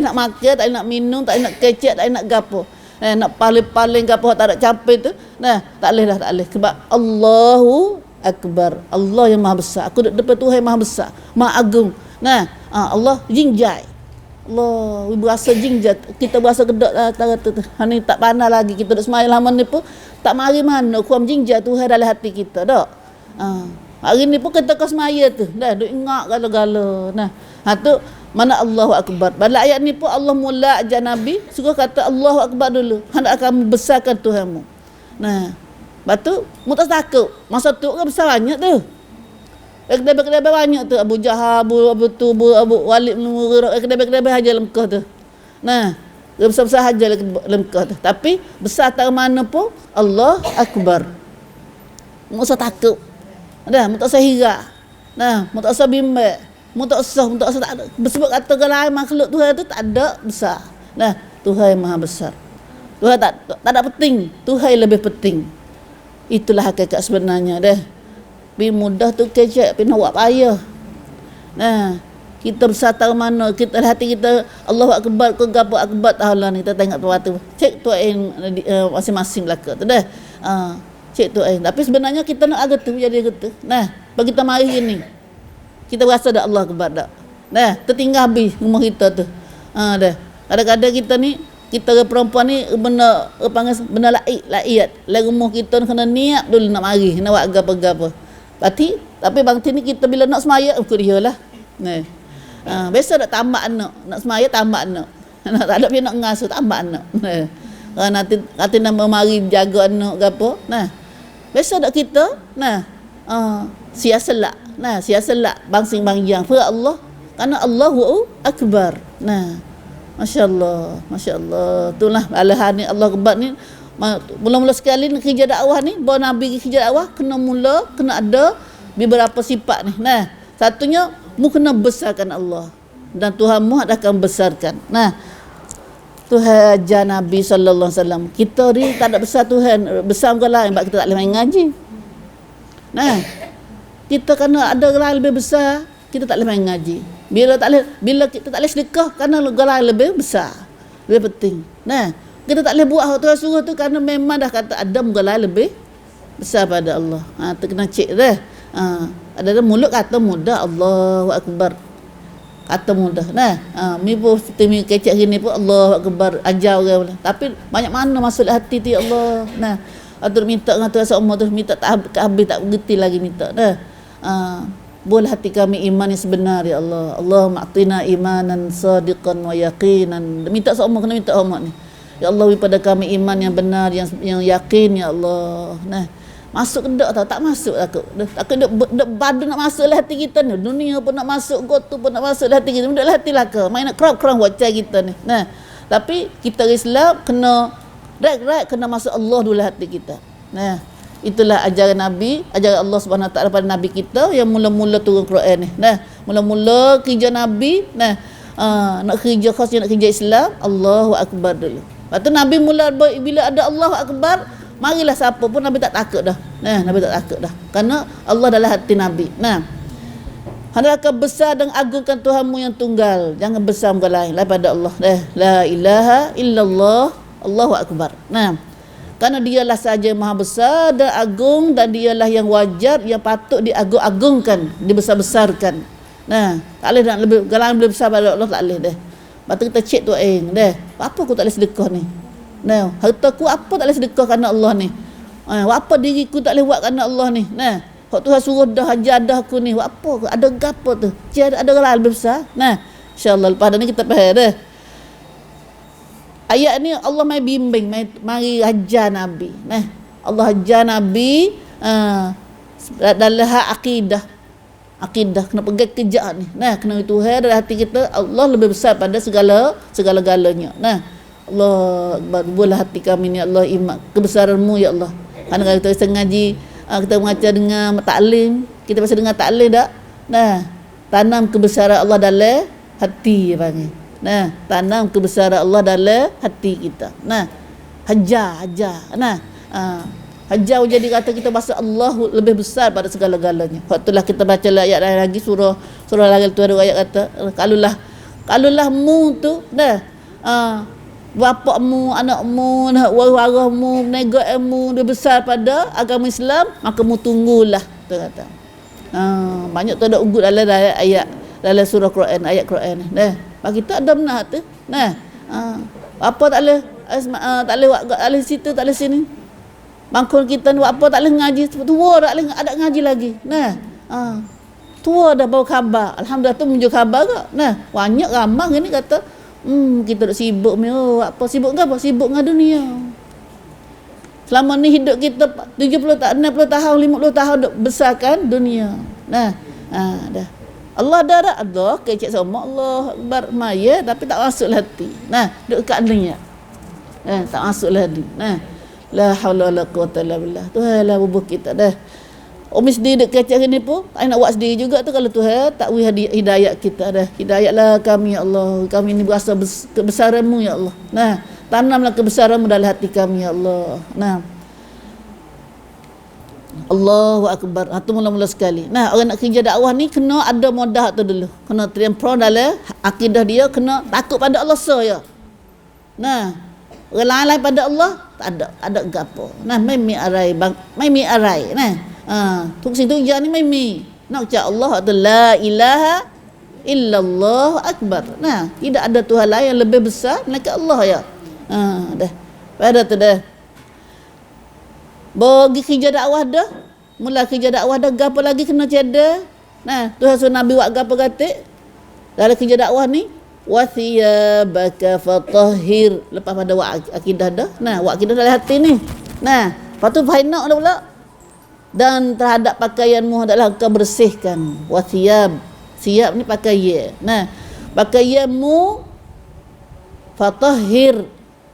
nak makan, tak boleh nak minum, tak boleh nak kecek, tak boleh nak gapo. Nak paling gapo tak ada capai tu. Nah, tak boleh. Sebab Allahu akbar. Allah yang Maha Besar. Aku depan Tuhan yang Maha Besar, Maha Agung. Nah, Allah jinjai. Allah, berasa jinjat. Kita berasa kedok tu. Ni tak pandai lagi kita duk semaya lama ni pun tak mari mana kuam jinjat Tuhan dalam hati kita dak. Hari ni pun kita kau semaya tu. Dah duk ingat gala-gala. Nah, tu mana Allahu akbar. Pada ayat ni pun Allah mula ajar Nabi suruh kata Allahu akbar dulu. Hendak kamu besarkan Tuhanmu. Nah, batu mu tak takut. Masa tu kan besar banyak tu. Kedai-kedai banyak tu, Abu Jahal, Abu Walid, kedai-kedai haja Lemkah tu. Nah, besar-besar haja Lemkah tu. Tapi besar tak mana pun Allah akbar. Mu usah takut. Dah, mu tak usah hira. Nah, mu tak usah bimbang. Mu tak usah tak ada. Sebab kata lain makhluk Tuhan tu tak ada besar. Nah, Tuhan yang Maha Besar. Tuhan tak ada penting. Tuhan yang lebih penting. Itulah hakikat sebenarnya dah. Bi mudah tu kecek, pi nak buat payah. Nah, kita besar tahu mana, kita hati kita Allahu akbar ke gapo akbar tahulah ni, kita tengok tu cek tu masing-masing belaka tu dah. Cek tu tapi sebenarnya kita nak agak tu jadi gitu. Nah, bagi kita mari ni kita rasa dak Allah akbar dak. Nah, tertinggal habis rumah kita tu. Dah. Kadang-kadang kita ni kita perempuan ni benda laiat. Lah rumah kita kena niat dulu nak mari, nak buat gapo-gapo. Tapi bang ni kita bila nak semaya ikut dia lah. Nah. Biasa nak tamat nak semaya tamat nak. Tak ada dia nak ngasuh tamat nak. Nah. Nanti nak mari jaga anak gapo. Nah. Biasa dak kita, nah. Siaselak. Nah, siaselak bangsing bangyang fa Allah. Karena Allahu akbar. Nah. Masya-Allah, masya-Allah. Itulah alahan ni Allah akbar ni. Mula-mula sekali kerja dakwah ni, bawa Nabi kerja dakwah kena ada beberapa sifat ni. Nah, satunya mu kena besarkan Allah dan Tuhanmu akan besarkan. Nah, Tuhan ajar Nabi sallallahu alaihi wasallam. Kita ni tak ada besar Tuhan, besar bukan lain sebab kita tak boleh main ngaji. Nah, kita kena ada orang lebih besar, kita tak boleh main ngaji. Bila kita tak boleh sedekah kerana orang lebih besar, lebih penting. Nah, kita tak boleh buat hak Tuhan suruh tu kerana memang dah kata Adam orang lebih besar pada Allah. Tu kena cek dah. Ada mulut kata mudah Allahu akbar. Kata mudah. Nah, mi pun temi kecek gini pun Allahu akbar ajar orang. Tapi banyak mana masuk hati tu ya Allah. Nah, atur minta dengan Tuhan semua tu minta tak habis tak berhenti lagi minta. Dah. Boleh hati kami iman yang sebenar ya Allah. Allahumma atina imanan sadiqan wa yaqinan. Minta semua kena minta hormat ni. Ya Allah beri pada kami iman yang benar yang yakin ya Allah. Nah, masuk ke dak tau, tak masuk takut. Takut dak badu nak masuk lah hati kita ni. Dunia pun nak masuk, gotu pun nak masuk lah hati kita. Dak lah hati lah ke. Main nak kerang-kerang buat cai kita ni. Nah, tapi kita Islam kena right kena masuk Allah dulu hati kita. Nah, itulah ajaran Nabi, ajaran Allah Subhanahu Wa Taala pada Nabi kita yang mula-mula turun Quran ni. Nah, mula-mula kerja Nabi, nah, nak kerja khas nak kerja Islam, Allahu akbar dulu. Lepas tu Nabi mula bila ada Allahu akbar, marilah siapa pun Nabi tak takut dah. Nah, Nabi tak takut dah. Kerana Allah dalam hati Nabi. Nah, hendaklah besar dan agungkan Tuhanmu yang tunggal. Jangan besar bukan lain daripada Allah. La ilaha illallah, Allahu akbar. Nah, kerana dialah saja maha besar dan agung dan dialah yang wajar yang patut diagung-agungkan, dibesar-besarkan. Nah, tak boleh nak lebih galang lebih besar pada Allah tak boleh dah. Lepas tu kita cek tu dah. Apa aku tak boleh sedekah ni? Nah, harta aku apa tak boleh sedekah kerana Allah ni? Apa diriku tak boleh buat kerana Allah ni? Nah, hak Tuhan suruh dah hajar dah aku ni. Apa ada gapo tu? Ada galang lebih besar. Nah, insya-Allah lepas ni kita faham dah. Ayat ni Allah mai bimbing, mari ajar Nabi. Nah, Allah ajar Nabi dalam akidah kena pegang kejak ni. Nah, kena Tuhan dalam hati kita Allah lebih besar pada segala-galanya. Nah, Allah buatlah hati kami ni Allah iman kebesaran-Mu ya Allah. Kerana kita ngaji, kita mengajar dengan taklim, kita biasa dengar taklim tak? Nah, tanam kebesaran Allah dalam hati panggil. Nah, tanam kebesaran Allah dalam hati kita. Nah, hajar. Nah, hajar jadi kata kita bahasa Allah lebih besar pada segala-galanya. Waktulah kita baca ayat lain lagi surah lagi tu ada ayat kata kalulah mu tu dah bapakmu, anakmu, warahmu, negarmu dia besar pada agama Islam, maka mu tunggulah tu kata. Banyak tu ada ugut dalam ayat dalam surah Quran, ayat Quran ni. Dah, bagi kita ada benar tu. Nah, apa tak boleh buat tak boleh situ, tak boleh sini. Bangkul kita ni buat apa tak boleh ngaji, tua tak boleh ada ngaji lagi. Nah, tua dah bawa khabar. Alhamdulillah tu muncul khabar ke. Nah, banyak ramai ni kata kita duk sibuk ni. Apa sibuk ke apa? Sibuk dengan dunia. Selama ni hidup kita 70 tahun, 60 tahun, 50 tahun duk besarkan dunia. Nah, dah. Allah dah ada kecek sama Allah Akbar maya tapi tak masuk hati. Nah, duk kat dunia. Tak masuk hati. Nah, la haula wala quwata illa billah. Tuhanlah bubuh kita dah. Umi sendiri duk kecek ni pun tak nak buat sendiri juga tu kalau Tuhan tak beri hidayah kita dah. Hidayahlah kami ya Allah. Kami ni berasa kebesaran-Mu ya Allah. Nah, tanamlah kebesaran-Mu dalam hati kami ya Allah. Nah, Allahu Akbar. Itu mula-mula sekali. Nah, orang nak kerja dakwah ni kena ada modah tu dulu. Kena terima dalam akidah dia, kena takut pada Allah saya. Nah, orang lain pada Allah tak ada gapo. Nah, mai arai bang, mai arai. Nah, tuk situ je ni mai. Nak ucap Allah tu la ilaha illallah akbar. Nah, tidak ada Tuhan lain yang lebih besar melainkan Allah ya. Dah. Pada tu dah. Bagi kerja dakwah dah. Mula kerja dakwah dah, gapo lagi kena tiada. Nah, Tuhan suruh Nabi buat gapo kata? Dalam kerja dakwah ni, wa thiyabaka fatahhir. Lepas pada buat akidah dah. Nah, buat akidah dalam hati ni. Nah, lepas tu fainak dah pula. Dan terhadap pakaianmu adalah kau bersihkan. Wa thiyab. Siap ni pakaian. Nah, pakaianmu fatahhir,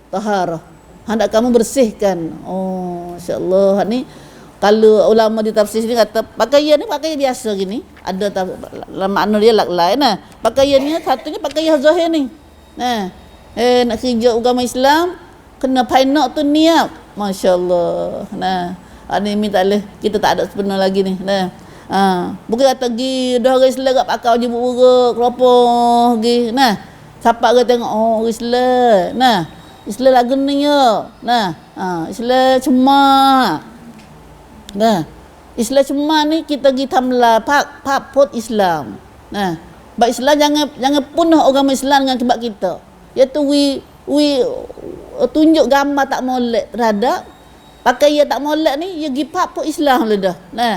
taharah. Hendak kamu bersihkan. Oh, insya-Allah. Ni kalau ulama di tafsir ni kata pakaian ni pakaian biasa gini. Ada makna dia lain. Nah, pakaiannya satunya pakaian zahir ni. Nah, nak kerja agama Islam kena painak tu niat. Masya-Allah. Nah, ni minta leh kita tak ada sebenar lagi ni. Nah. Bukan kata pergi dah orang Islam kat pakai baju buruk, keropong pergi. Nah, siapa orang tengok oh Islam. Nah, Islam lagu ni ya. Nah, Islam cemak. Nah, Islam cemak ni kita pergi tamlah pak pot Islam. Nah, bab Islam jangan punah agama Islam dengan sebab kita. Iaitu we tunjuk gambar tak molek terhadap pakaian tak molek ni, dia pergi pak pot Islam lah dah. Nah,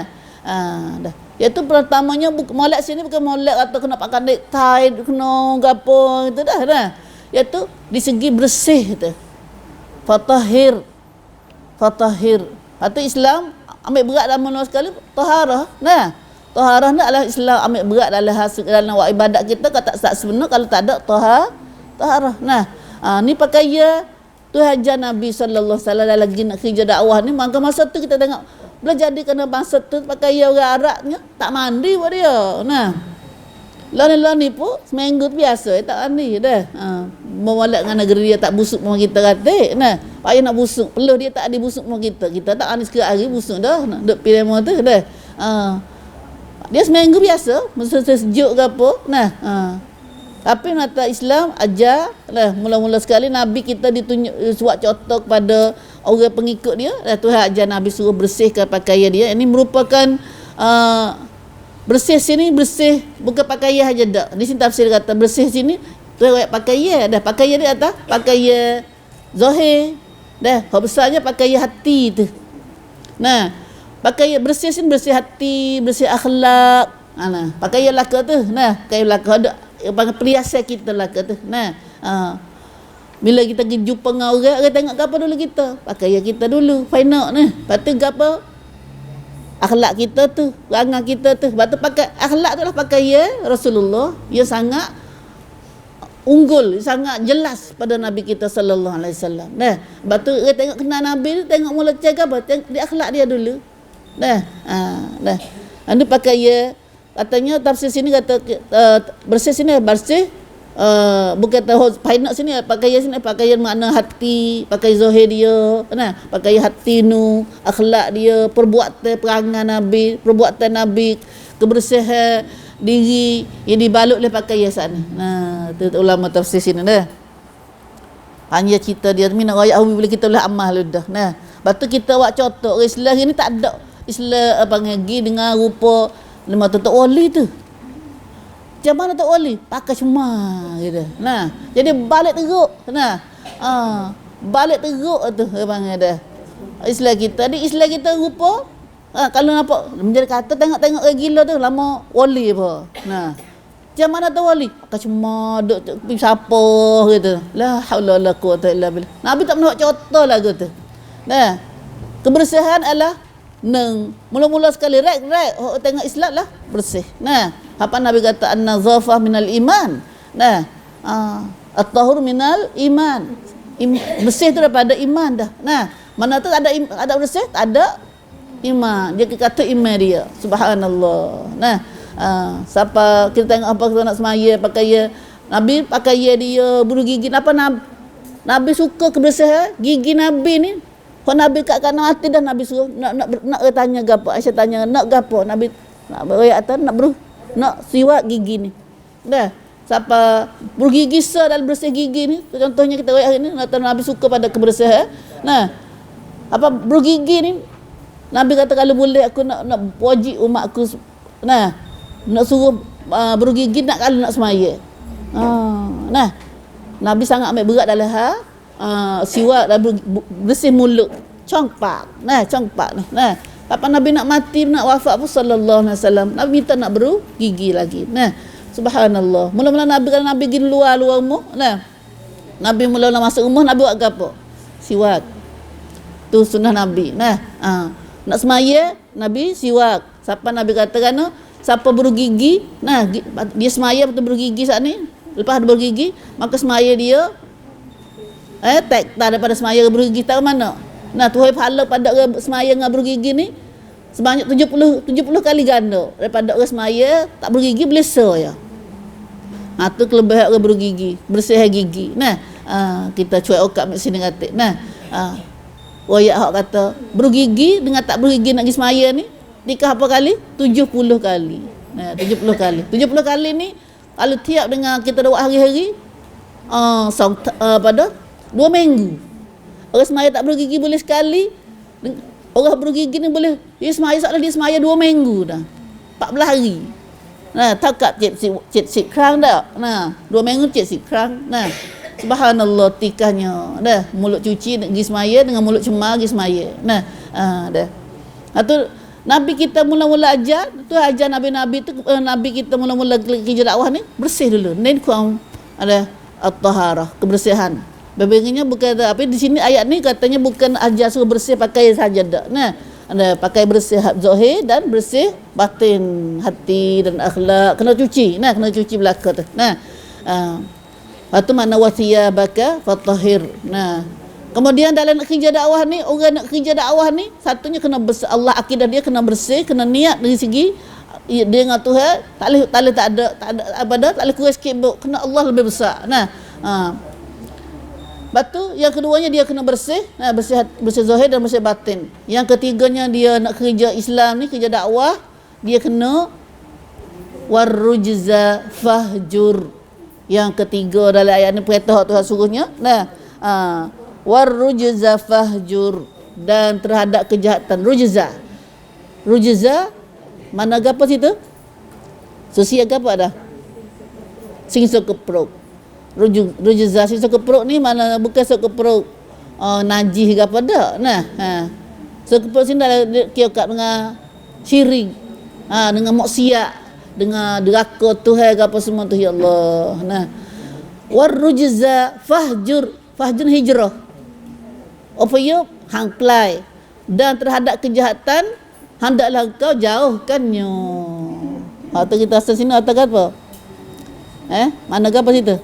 dah. Iaitu pertamanya molek sini bukan molek atau kena pakai necktie, kena gapo gitu dah. Nah. Iaitu di segi bersih tu. Fatahhir. Atau Islam ambil berat dalam mana sekali taharah. Nah, taharah ni adalah Islam ambil berat dalam ibadat kita kalau tak sebenar kalau tak ada taharah. Nah, ni pakaian tu hajar Nabi sallallahu alaihi wasallam lagi nak kerja dakwah ni, maka masa tu kita tengok boleh jadi kena bangsa tu pakaian orang Arabnya tak mandi buat dia. Nah, Lani pun seminggu tu biasa tak mandi dah. Memolek dengan negeri dia tak busuk pun kita kata. Nah, payah nak busuk. Peluh dia tak ada busuk pun kita. Kita tak mandi sekali hari busuk dah. Nak duduk pilih tu dah. Dia seminggu biasa. Masa sejuk ke apa. Nah, tapi kata Islam ajar lah. Mula-mula sekali Nabi kita ditunjuk buat contoh kepada orang pengikut dia. Tuhan ajar Nabi suruh bersihkan pakaian dia. Ini merupakan bersih sini bersih bukan pakaian aja dak. Di sini tafsir kata bersih sini tu ayat pakaian dah. Pakaian dia atas pakaian zahir. Dah, hak besarnya pakaian hati tu. Nah, pakaian bersih sini bersih hati, bersih akhlak. Nah, pakaian laka tu. Nah, pakaian laka ada perhiasan kita laka tu. Nah, bila kita pergi jumpa dengan orang tengok apa dulu kita? Pakaian kita dulu, fainak ni. Lepas tu apa? Akhlak kita tu, perangai kita tu. Sebab tu pakai akhlak tu lah pakaian Rasulullah yang sangat unggul, sangat jelas pada Nabi kita sallallahu alaihi wasallam. Nah, sebab tu dia tengok kenal Nabi tu tengok mula cakap apa? Tengok di akhlak dia dulu. Dah. Dah. Anu pakaian katanya tafsir sini kata bersih sini bersih bukan tahu painak sini pakaian makna hati, pakai zahir dia, nah, pakai hati nu, akhlak dia, perbuatan perangai Nabi, perbuatan Nabi, kebersihan diri yang dibalut oleh pakaian sana. Nah, tu ulama tafsir sini dah. Hanya cerita dia ni nak royak hawi boleh kita boleh amal dah. Nah, lepas tu kita buat contoh Islam ni tak ada Islam apa ngagi dengan rupa lima tu wali tu. Macam mana tak wali? Pakai cuma gitu. Nah, jadi balik teruk. Nah, balik teruk tu abang ada. Islam kita ni Islam kita rupa kalau nampak menjadi kata tengok orang gila tu lama wali apa. Nah, macam mana tu wali? Pakai cuma duk siapa gitu. La haula wala quwata illa billah. Nabi tak nak contoh lah gitu. Nah, kebersihan adalah mula-mula sekali rek tengok Islam lah bersih. Nah, apa Nabi kata an-nazafah minal iman. Nah, at-tahur minal iman. Bersih tu daripada iman dah. Nah, mana tu ada bersih, tak ada iman. Dia kata iman dia. Subhanallah. Nah, siapa kita tengok apa kita nak semaya pakai Nabi pakai dia bulu gigi apa Nabi suka kebersihan gigi Nabi ni Kalau Nabi kat kanan hati dah Nabi suruh nak tanya gapo. Aisyah tanya nak gapo? Nabi nak beroyak atas nak siwak gigi ni. Dah. Siapa bergigi dan bersih gigi ni, contohnya kita royak hari ni, Nabi suka pada kebersihan. Nah, apa bergigi ni Nabi kata kalau boleh aku nak wajib umat aku, nah, nak suruh bergigi nak kalau nak semaya. Nah, Nabi sangat ambil berat dalam siwak dan bersih mulut. Congpak. Nah, congpak ni. Nah, kapan Nabi nak mati, nak wafat pun sallallahu alaihi wasallam, Nabi minta nak bergigi lagi. Nah, subhanallah. Mula-mula Nabi kalau Nabi pergi luar rumah, nah. Nabi mula-mula masuk rumah, Nabi buat apa? Siwak. Tu sunnah Nabi. Nah, nak semaya, Nabi siwak. Siapa Nabi katakan, siapa bergigi, nah dia semaya betul bergigi saat ni. Lepas ada bergigi, maka semaya dia tak daripada semaya bergigi tahu mana. Nah, Tuhan pahala pada orang semaya dengan bergigi ni sebanyak 70 kali ganda daripada orang semaya tak bergigi belesa ya. Tu kelebihan orang bergigi, bersih gigi. Nah, kita cuai okak kat sini kata. Nah, wayak hak kata bergigi dengan tak bergigi nak pergi semaya ni nikah apa kali? 70 kali. Nah, 70 kali. 70 kali ni kalau tiap dengan kita buat hari-hari pada 2 minggu. Orang semaya tak bergigi boleh sekali. Orang bergigi ni boleh dia semaya soalan dia semaya 2 minggu dah. 14 hari. Nah, takap cek kerang dah. Nah, 2 minggu cek kerang. Nah, subhanallah tikahnya. Dah, mulut cuci nak pergi semaya dengan mulut cemar pergi semaya. Nah, dah. Tu Nabi kita mula-mula ajar, tu ajar Nabi-Nabi tu Nabi kita mula-mula kerja dakwah ni bersih dulu. Ni kau ada at-taharah, kebersihan. Berbandingnya bukan apa di sini ayat ni katanya bukan ajar suruh bersih pakai saja dak. Nah, ada pakai bersih zahir dan bersih batin, hati dan akhlak kena cuci. Nah, kena cuci belaka tu. Nah, itu makna wasiyabaka fatahhir. Nah, kemudian dalam nak kerja dakwah ni, orang nak kerja dakwah ni satunya kena bersih Allah, akidah dia kena bersih, kena niat dari segi dia dengan Tuhan tak ada kurang sikit, kena Allah lebih besar. Nah, batu yang keduanya dia kena bersih, bersih zahir dan bersih batin. Yang ketiganya dia nak kerja Islam ni, kerja dakwah, dia kena warrujza fahjur. Yang ketiga dalam ayat ni perintah Tuhan suruhnya. Nah, warrujza fahjur, dan terhadap kejahatan rujza mana apa situ? Susi apa dah? Singso keprok. Rujza singso keprok ni mana bukan sok keprok najis ke apa dak. Nah, sok keprok sini dah kira kat dengan syirik, dengan maksiat, dengan deraka Tuhan ke apa semua tu ya Allah. Nah, warrujza fahjur hijrah. Apa ya? Hang plai. Dan terhadap kejahatan hendaklah kau jauhkannya. Tu kita asal sini atas apa? Mana apa situ?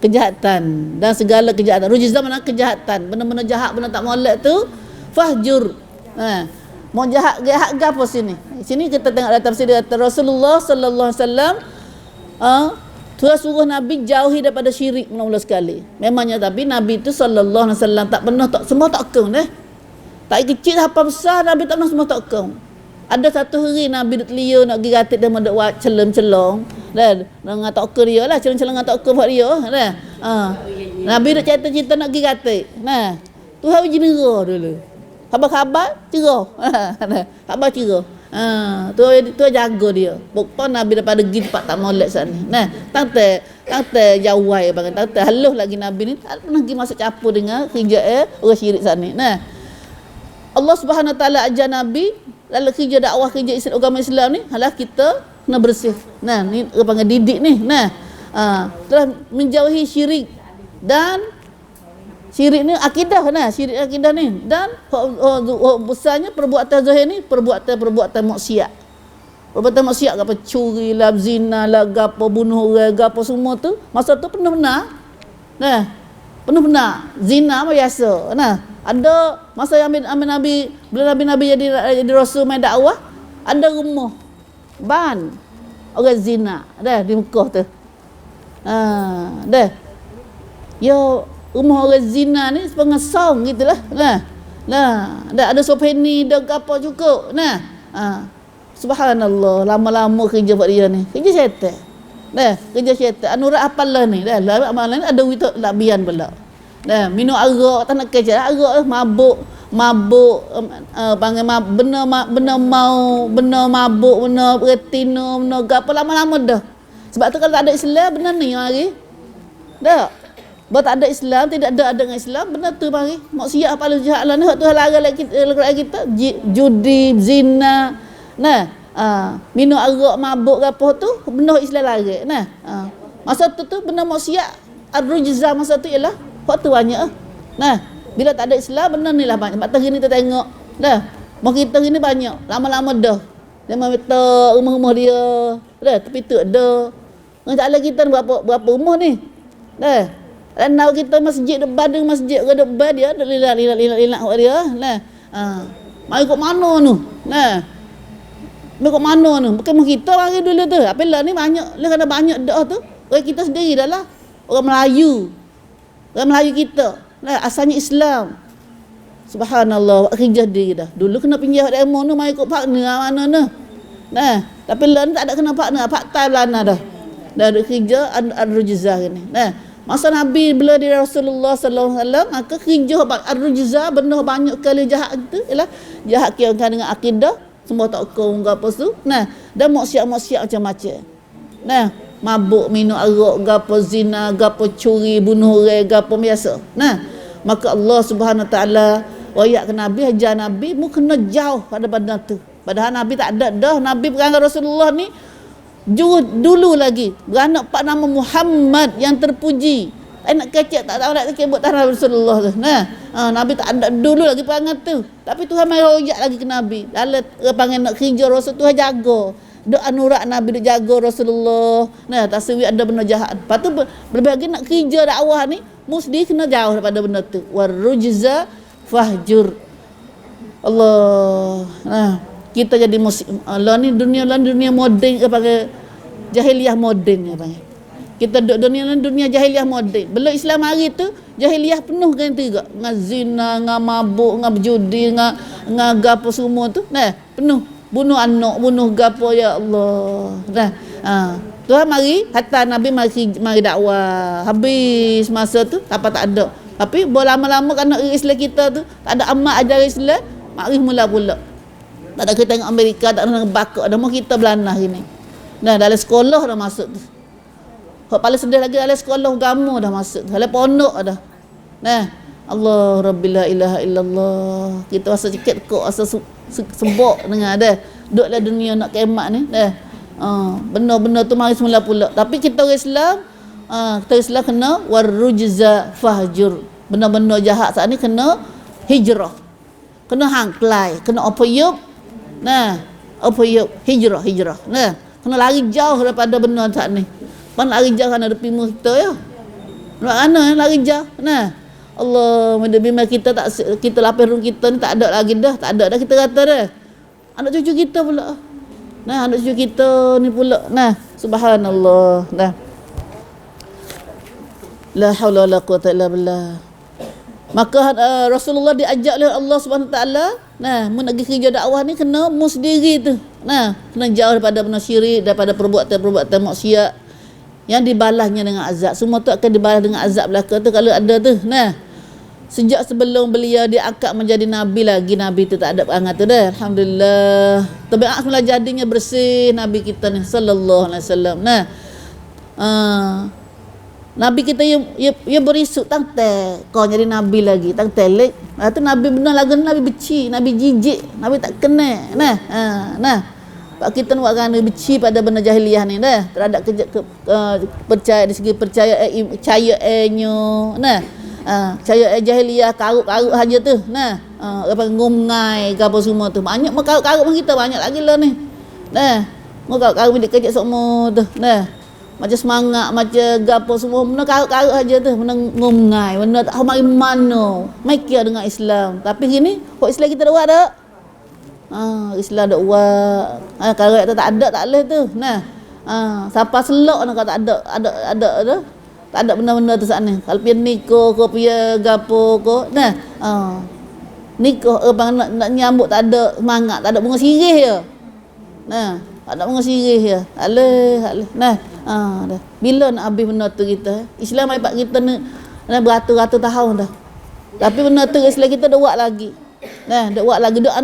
Kejahatan dan segala kejahatan. Rujizah mana kejahatan, benda-benda jahat, benda tak molek tu fahjur. Mau jahat apa sini? Sini kita tengok dalam tafsir dia kata Rasulullah sallallahu alaihi wasallam Tuhan suruh Nabi jauhi daripada syirik mula-mula sekali. Memangnya tapi Nabi tu sallallahu alaihi wasallam tak pernah semua tak keng tak kecil apa besar Nabi tak pernah semua tak keng. Ada satu hari Nabi duk telia nak pergi gatik dia nak buat celem-celong dan dengan tokar dia lah, celeng-celeng dengan tokar buat dia dah. Nabi duk cerita-cerita nak pergi gatik. Nah, Tuhan uji nerah dulu. Khabar-khabar cerah. Khabar cerah. Tu jaga dia. Bukan Nabi daripada pergi tempat tak molek sana. Nah, tante jawai bang, tante halus lagi Nabi ni tak pernah pergi masuk campur dengan kerja orang syirik sana. Nah, Allah Subhanahu Wa Taala ajar Nabi dalam kerja dakwah, kerja Islam, agama Islam ni, halah kita kena bersih. Nah, ni orang panggil didik ni. Nah, telah menjauhi syirik, dan syirik ni akidah. Nah, syirik akidah ni, dan besarnya perbuatan zahir ni perbuatan maksiat. Perbuatan maksiat apa curi lah, zina lah, gapo bunuh orang, gapo semua tu masa tu penuh benar. Nah, penuh benar. Zina biasa. Nah, ada masa yang Nabi bila Nabi jadi rasul main dakwah, ada rumah ban orang zina dah di Mekah tu. Dah. Yo rumah orang zina ni pengesong gitulah. Ada sopeni, ada apa cukup. Subhanallah, lama-lama kerja buat dia ni. Kerja syaitan. Kerja syaitan. Anurat apalah ni. Amalan ni ada wito labian pula. Minum arak, tak nak kerja. Arak panggil benda mabuk, benda retina, benda apa lama-lama dah. Sebab tu kalau tak ada Islam, benda ni mari. Kalau tak ada Islam, tidak ada dengan Islam, benda tu mari. Maksiat apa jahat lah ni, hak tu larang kita, judi, zina. Minum arak, mabuk ke apa tu, benda Islam larang. Masa tu benda maksiat ar-rujza masa tu ialah hak tu banyak. Bila tak ada Islam, benda ni lah banyak. Sebab hari ni kita tengok mak kita ni banyak, lama-lama dah dia minta rumah-rumah dia tapi tu ada. Orang tak lagi kita berapa rumah ni. Dan nak kita masjid depan dengan masjid ke depan dia ada lilat buat dia. Mari kok mana tu? Mari kok mana tu? Bukan kita mari dulu tu. Apabila ni banyak, lah kena banyak dah tu. Orang kita sendiri dah lah. Orang Melayu. Orang Melayu kita. Asalnya Islam. Subhanallah, buat kerja diri dah. Dulu kena pinjam demo tu, mari kok partner mana tu. Tapi lah ni tak ada kena partner, part time lana dah. Dah ada kerja ar-rujzah ni. Masa Nabi bila di Rasulullah sallallahu alaihi wasallam, maka kerja ar-rujzah benar banyak kali jahat tu ialah jahat kira dengan akidah, semua tak kau apa tu. Dan maksiat-maksiat macam-macam. Mabuk, minum arak, gapo zina, gapo curi, bunuh orang, gapo biasa. Maka Allah Subhanahu taala wayak ke Nabi, ajar Nabi mu kena jauh pada benda tu. Padahal Nabi tak ada dah. Nabi perangai Rasulullah ni dulu lagi beranak pak nama Muhammad yang terpuji. Nak kecek tak tahu nak kecek buat tanah Rasulullah tu. Nabi tak ada dulu lagi perangai tu. Tapi Tuhan mai royak lagi ke Nabi. Dalam panggil nak kerja Rasul Tuhan jaga. Duk anurak Nabi duk jaga Rasulullah. Tasawuf ada benda jahat. Lepas tu berbagi nak kerja dakwah ni mesti kena jauh daripada benda tu. Warujza fahjur. Allah. Kita jadi muslim. Allah ni dunia moden kepada jahiliah moden apa ni. Kita duduk dunia jahiliah moden. Belum Islam hari tu jahiliah penuh kan tu juga. Dengan zina, dengan mabuk, dengan berjudi, dengan gapo semua tu. Penuh. Bunuh anak, bunuh gapo ya Allah. Tuhan mari kata Nabi mari dakwah. Habis masa tu apa tak ada. Tapi lama-lama kerana Islam kita tu tak ada amat ajar Islam, mari mula pula. Tak ada kita tengok Amerika, tak ada bakak dah mau kita belanah gini. Dalam sekolah dah masuk tu. Hak paling sedih lagi dalam sekolah agama dah masuk. Dalam pondok dah. Allah Rabbil la ilaha illallah. Kita rasa sikit kok rasa sebok dengan dah. Duduklah dunia nak kiamat ni benda-benda tu mari semula pula. Tapi kita orang Islam kena warujza fahjur. Benda-benda jahat saat ni kena hijrah. Kena hangklai, kena opayub. Opayub hijrah. Kena lari jauh daripada benda saat ni. Pan lari jauh kan ada pimu kita ya. Mana lari jauh. Allah, bila kita tak kita lapis rumah kita ni tak ada lagi dah, kita kata dah. Anak cucu kita pula. Anak cucu kita ni pula. Subhanallah. La haula wala quwata illa billah. Maka Rasulullah diajak oleh Allah Subhanahu taala, mun nak pergi kerja dakwah ni kena mu sendiri tu. Kena jauh daripada benda syirik, daripada perbuatan maksiat yang dibalasnya dengan azab. Semua tu akan dibalas dengan azab belaka tu kalau ada tu. Sejak sebelum beliau diangkat menjadi nabi lagi, nabi tu tak ada perangai tu dah. Alhamdulillah. Tabiat semula jadinya bersih nabi kita ni sallallahu alaihi wasallam. Nabi kita ia berisuk tangte kau jadi nabi lagi tangte lek. Tu nabi benar lagu nabi beci, nabi jijik, nabi tak kena. Pak kita nak kan beci pada benda jahiliah ni dah. Terhadap percaya dari segi percaya nyo. Percaya jahiliah karuk-karuk saja tu. Apa ngumngai ke apa semua tu. Banyak karuk-karuk kita banyak lagi lah ni. Mau karuk-karuk bilik kecil semua tu. Macam semangat, macam gapo semua, benda karuk-karuk aja tu, benda ngumngai, benda tak tahu mari mana. Mai kira dengan Islam. Tapi gini, kok Islam kita dah buat tak? Islam dah buat. Karuk tu tak ada, tak boleh tu. Siapa selok nak tak ada tu. Tak ada benda-benda tu sana. Kalau pergi nikah ke, pergi gapo ke. Nah, nikah abang nak nyambut tak ada semangat, tak ada bunga sirih je. Nah, tak ada bunga sirih je. Aleh. Nah, dah. Bila nak habis benda tu kita? Islam ai pak kita ni beratus-ratus tahun dah. Tapi benda tu Islam kita dah buat lagi. Nah, dah buat lagi dah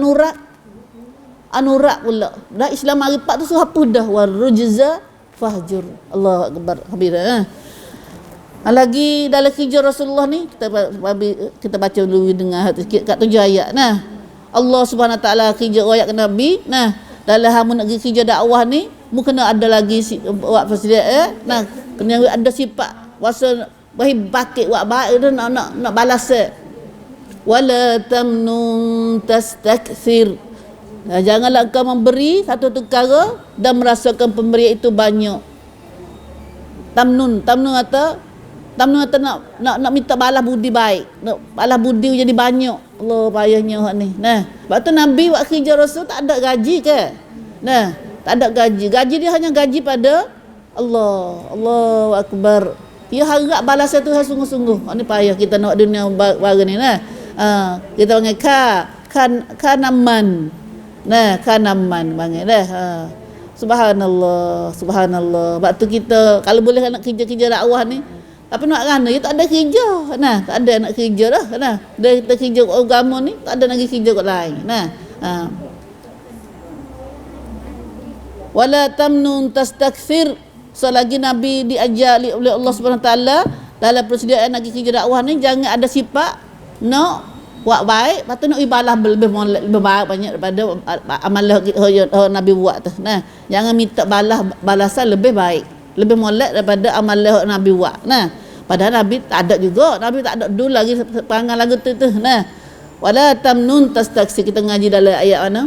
anurak pula. Dah Islam hari pak tu suruh hapus dah warujza fahjur. Allahu akbar kabira. Lagi dalam hijrah Rasulullah ni kita baca dulu dengar sikit kat 7 ayat. Nah, Allah Subhanahu Wa Taala hijrah ayat ke Nabi. Nah, dalam hamu nak pergi hijrah dakwah ni, mu kena ada lagi buat fasilitas Nah, kena ada sifat wasa bahi bakit buat baik tu nak balas. Wala tamnun tastakthir. Janganlah kau memberi satu perkara dan merasakan pemberian itu banyak. Tamnun kata nak minta balas budi baik, nak balas budi jadi banyak. Allah payahnya hak ni. Nah, sebab tu Nabi buat kerja Rasul tak ada gaji ke? Nah, tak ada gaji. Gaji dia hanya gaji pada Allah. Allahu akbar. Dia harap balasan tu sungguh-sungguh. Hak ni payah kita nak dunia baru ni nah. Kita panggil kanaman. Nah, kanaman panggil dah. Subhanallah. Sebab tu kita kalau boleh nak kerja dakwah ni, tapi nak kerana dia tak ada kerja. Nah, tak ada nak kerja dah. Nah, kita kerja kat agama ni, tak ada lagi kerja kat lain. Nah, wala tamnun tastakthir. Selagi Nabi diajar oleh Allah Subhanahu Wa Taala dalam persediaan nak kerja dakwah ni, jangan ada sifat nak buat baik, lepas tu nak ibadah lebih baik banyak daripada amalan Nabi buat tu. Nah, jangan minta balasan lebih baik, lebih molek daripada amalan Nabi buat. Nah, padahal Nabi tak ada juga. Nabi tak ada dulu lagi perangai lagu tu. Nah, wala tamnun tastaksi. Kita ngaji dalam ayat mana?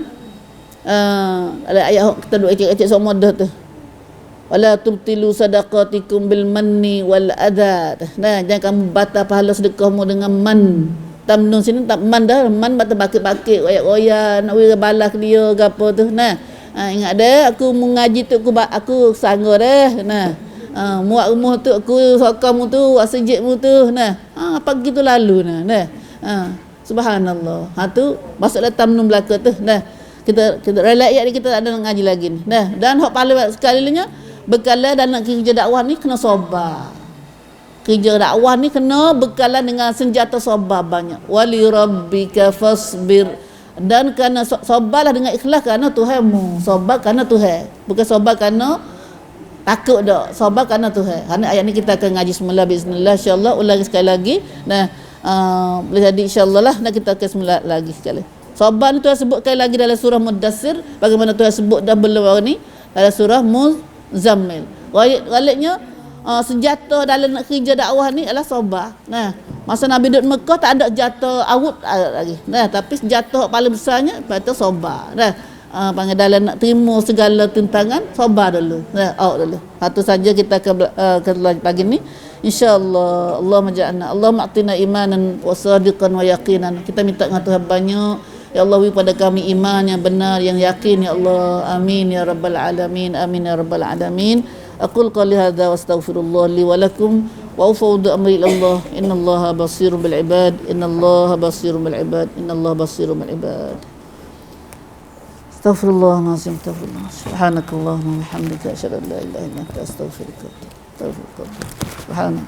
Dalam ayat kita duk kecil-kecil semua dah tu. Wala tubtilu sadaqatikum bil manni wal adha. Nah, jangan kamu batal pahala sedekahmu dengan man. Tamnun sini tak man dah, man batal bakit-bakit, royak-royak, nak bagi balas dia ke apa tu. Nah, ingat dah aku mengaji tu aku sanggup dah. Nah, muat rumah tu aku sokong tu, sejidmu tu. Nah, apa gitu lalu nah. Subhanallah. Tu masuklah tamnun belaka tu. Nah, kita relak ayat ni kita tak ada nak ngaji lagi ni. Nah, dan hak paling sekalinya bekalan dalam kerja dakwah ni kena sabar. Kerja dakwah ni kena bekalan dengan senjata sabar banyak. Wali rabbika fasbir. Dan kerana sabarlah dengan ikhlas kerana Tuhanmu. Sabar kerana Tuhan. Bukan sabar kerana takut dak. Sabar kerana Tuhan. Kerana ayat ni kita akan ngaji semula bismillah insya-Allah ulangi sekali lagi. Nah, boleh jadi insya-Allah lah kita akan semula lagi sekali. Sabar ni Tuhan sebutkan lagi dalam surah Mudaththir, bagaimana Tuhan sebut dah belum ni dalam surah Muzammil. Galiknya senjata dalam nak kerja dakwah ni adalah sabar. Nah, masa Nabi duduk Mekah tak ada senjata awut lagi. Nah, tapi senjata paling besarnya pada sabar. Nah, panggil dalam nak terima segala tentangan, sabar dulu. Nah, dulu. Satu saja kita akan pagi ni. InsyaAllah Allah maja'na. Allah ma'tina imanan wa sadiqan wa yaqinan. Kita minta dengan Tuhan banyak. Ya Allah, beri pada kami iman yang benar, yang yakin ya Allah. Amin ya rabbal alamin. Amin ya rabbal alamin. Aqul qali hadza wa astaghfirullah li wa lakum wa ufawwidu amri ila Allah. Innallaha basirun bil ibad. Innallaha basirun bil ibad. Innallaha basirun bil ibad. Astaghfirullahalazim. Subhanakallahumma wa bihamdika asyhadu an la ilaha illa anta astaghfiruka wa atubu ilaik. Subhanak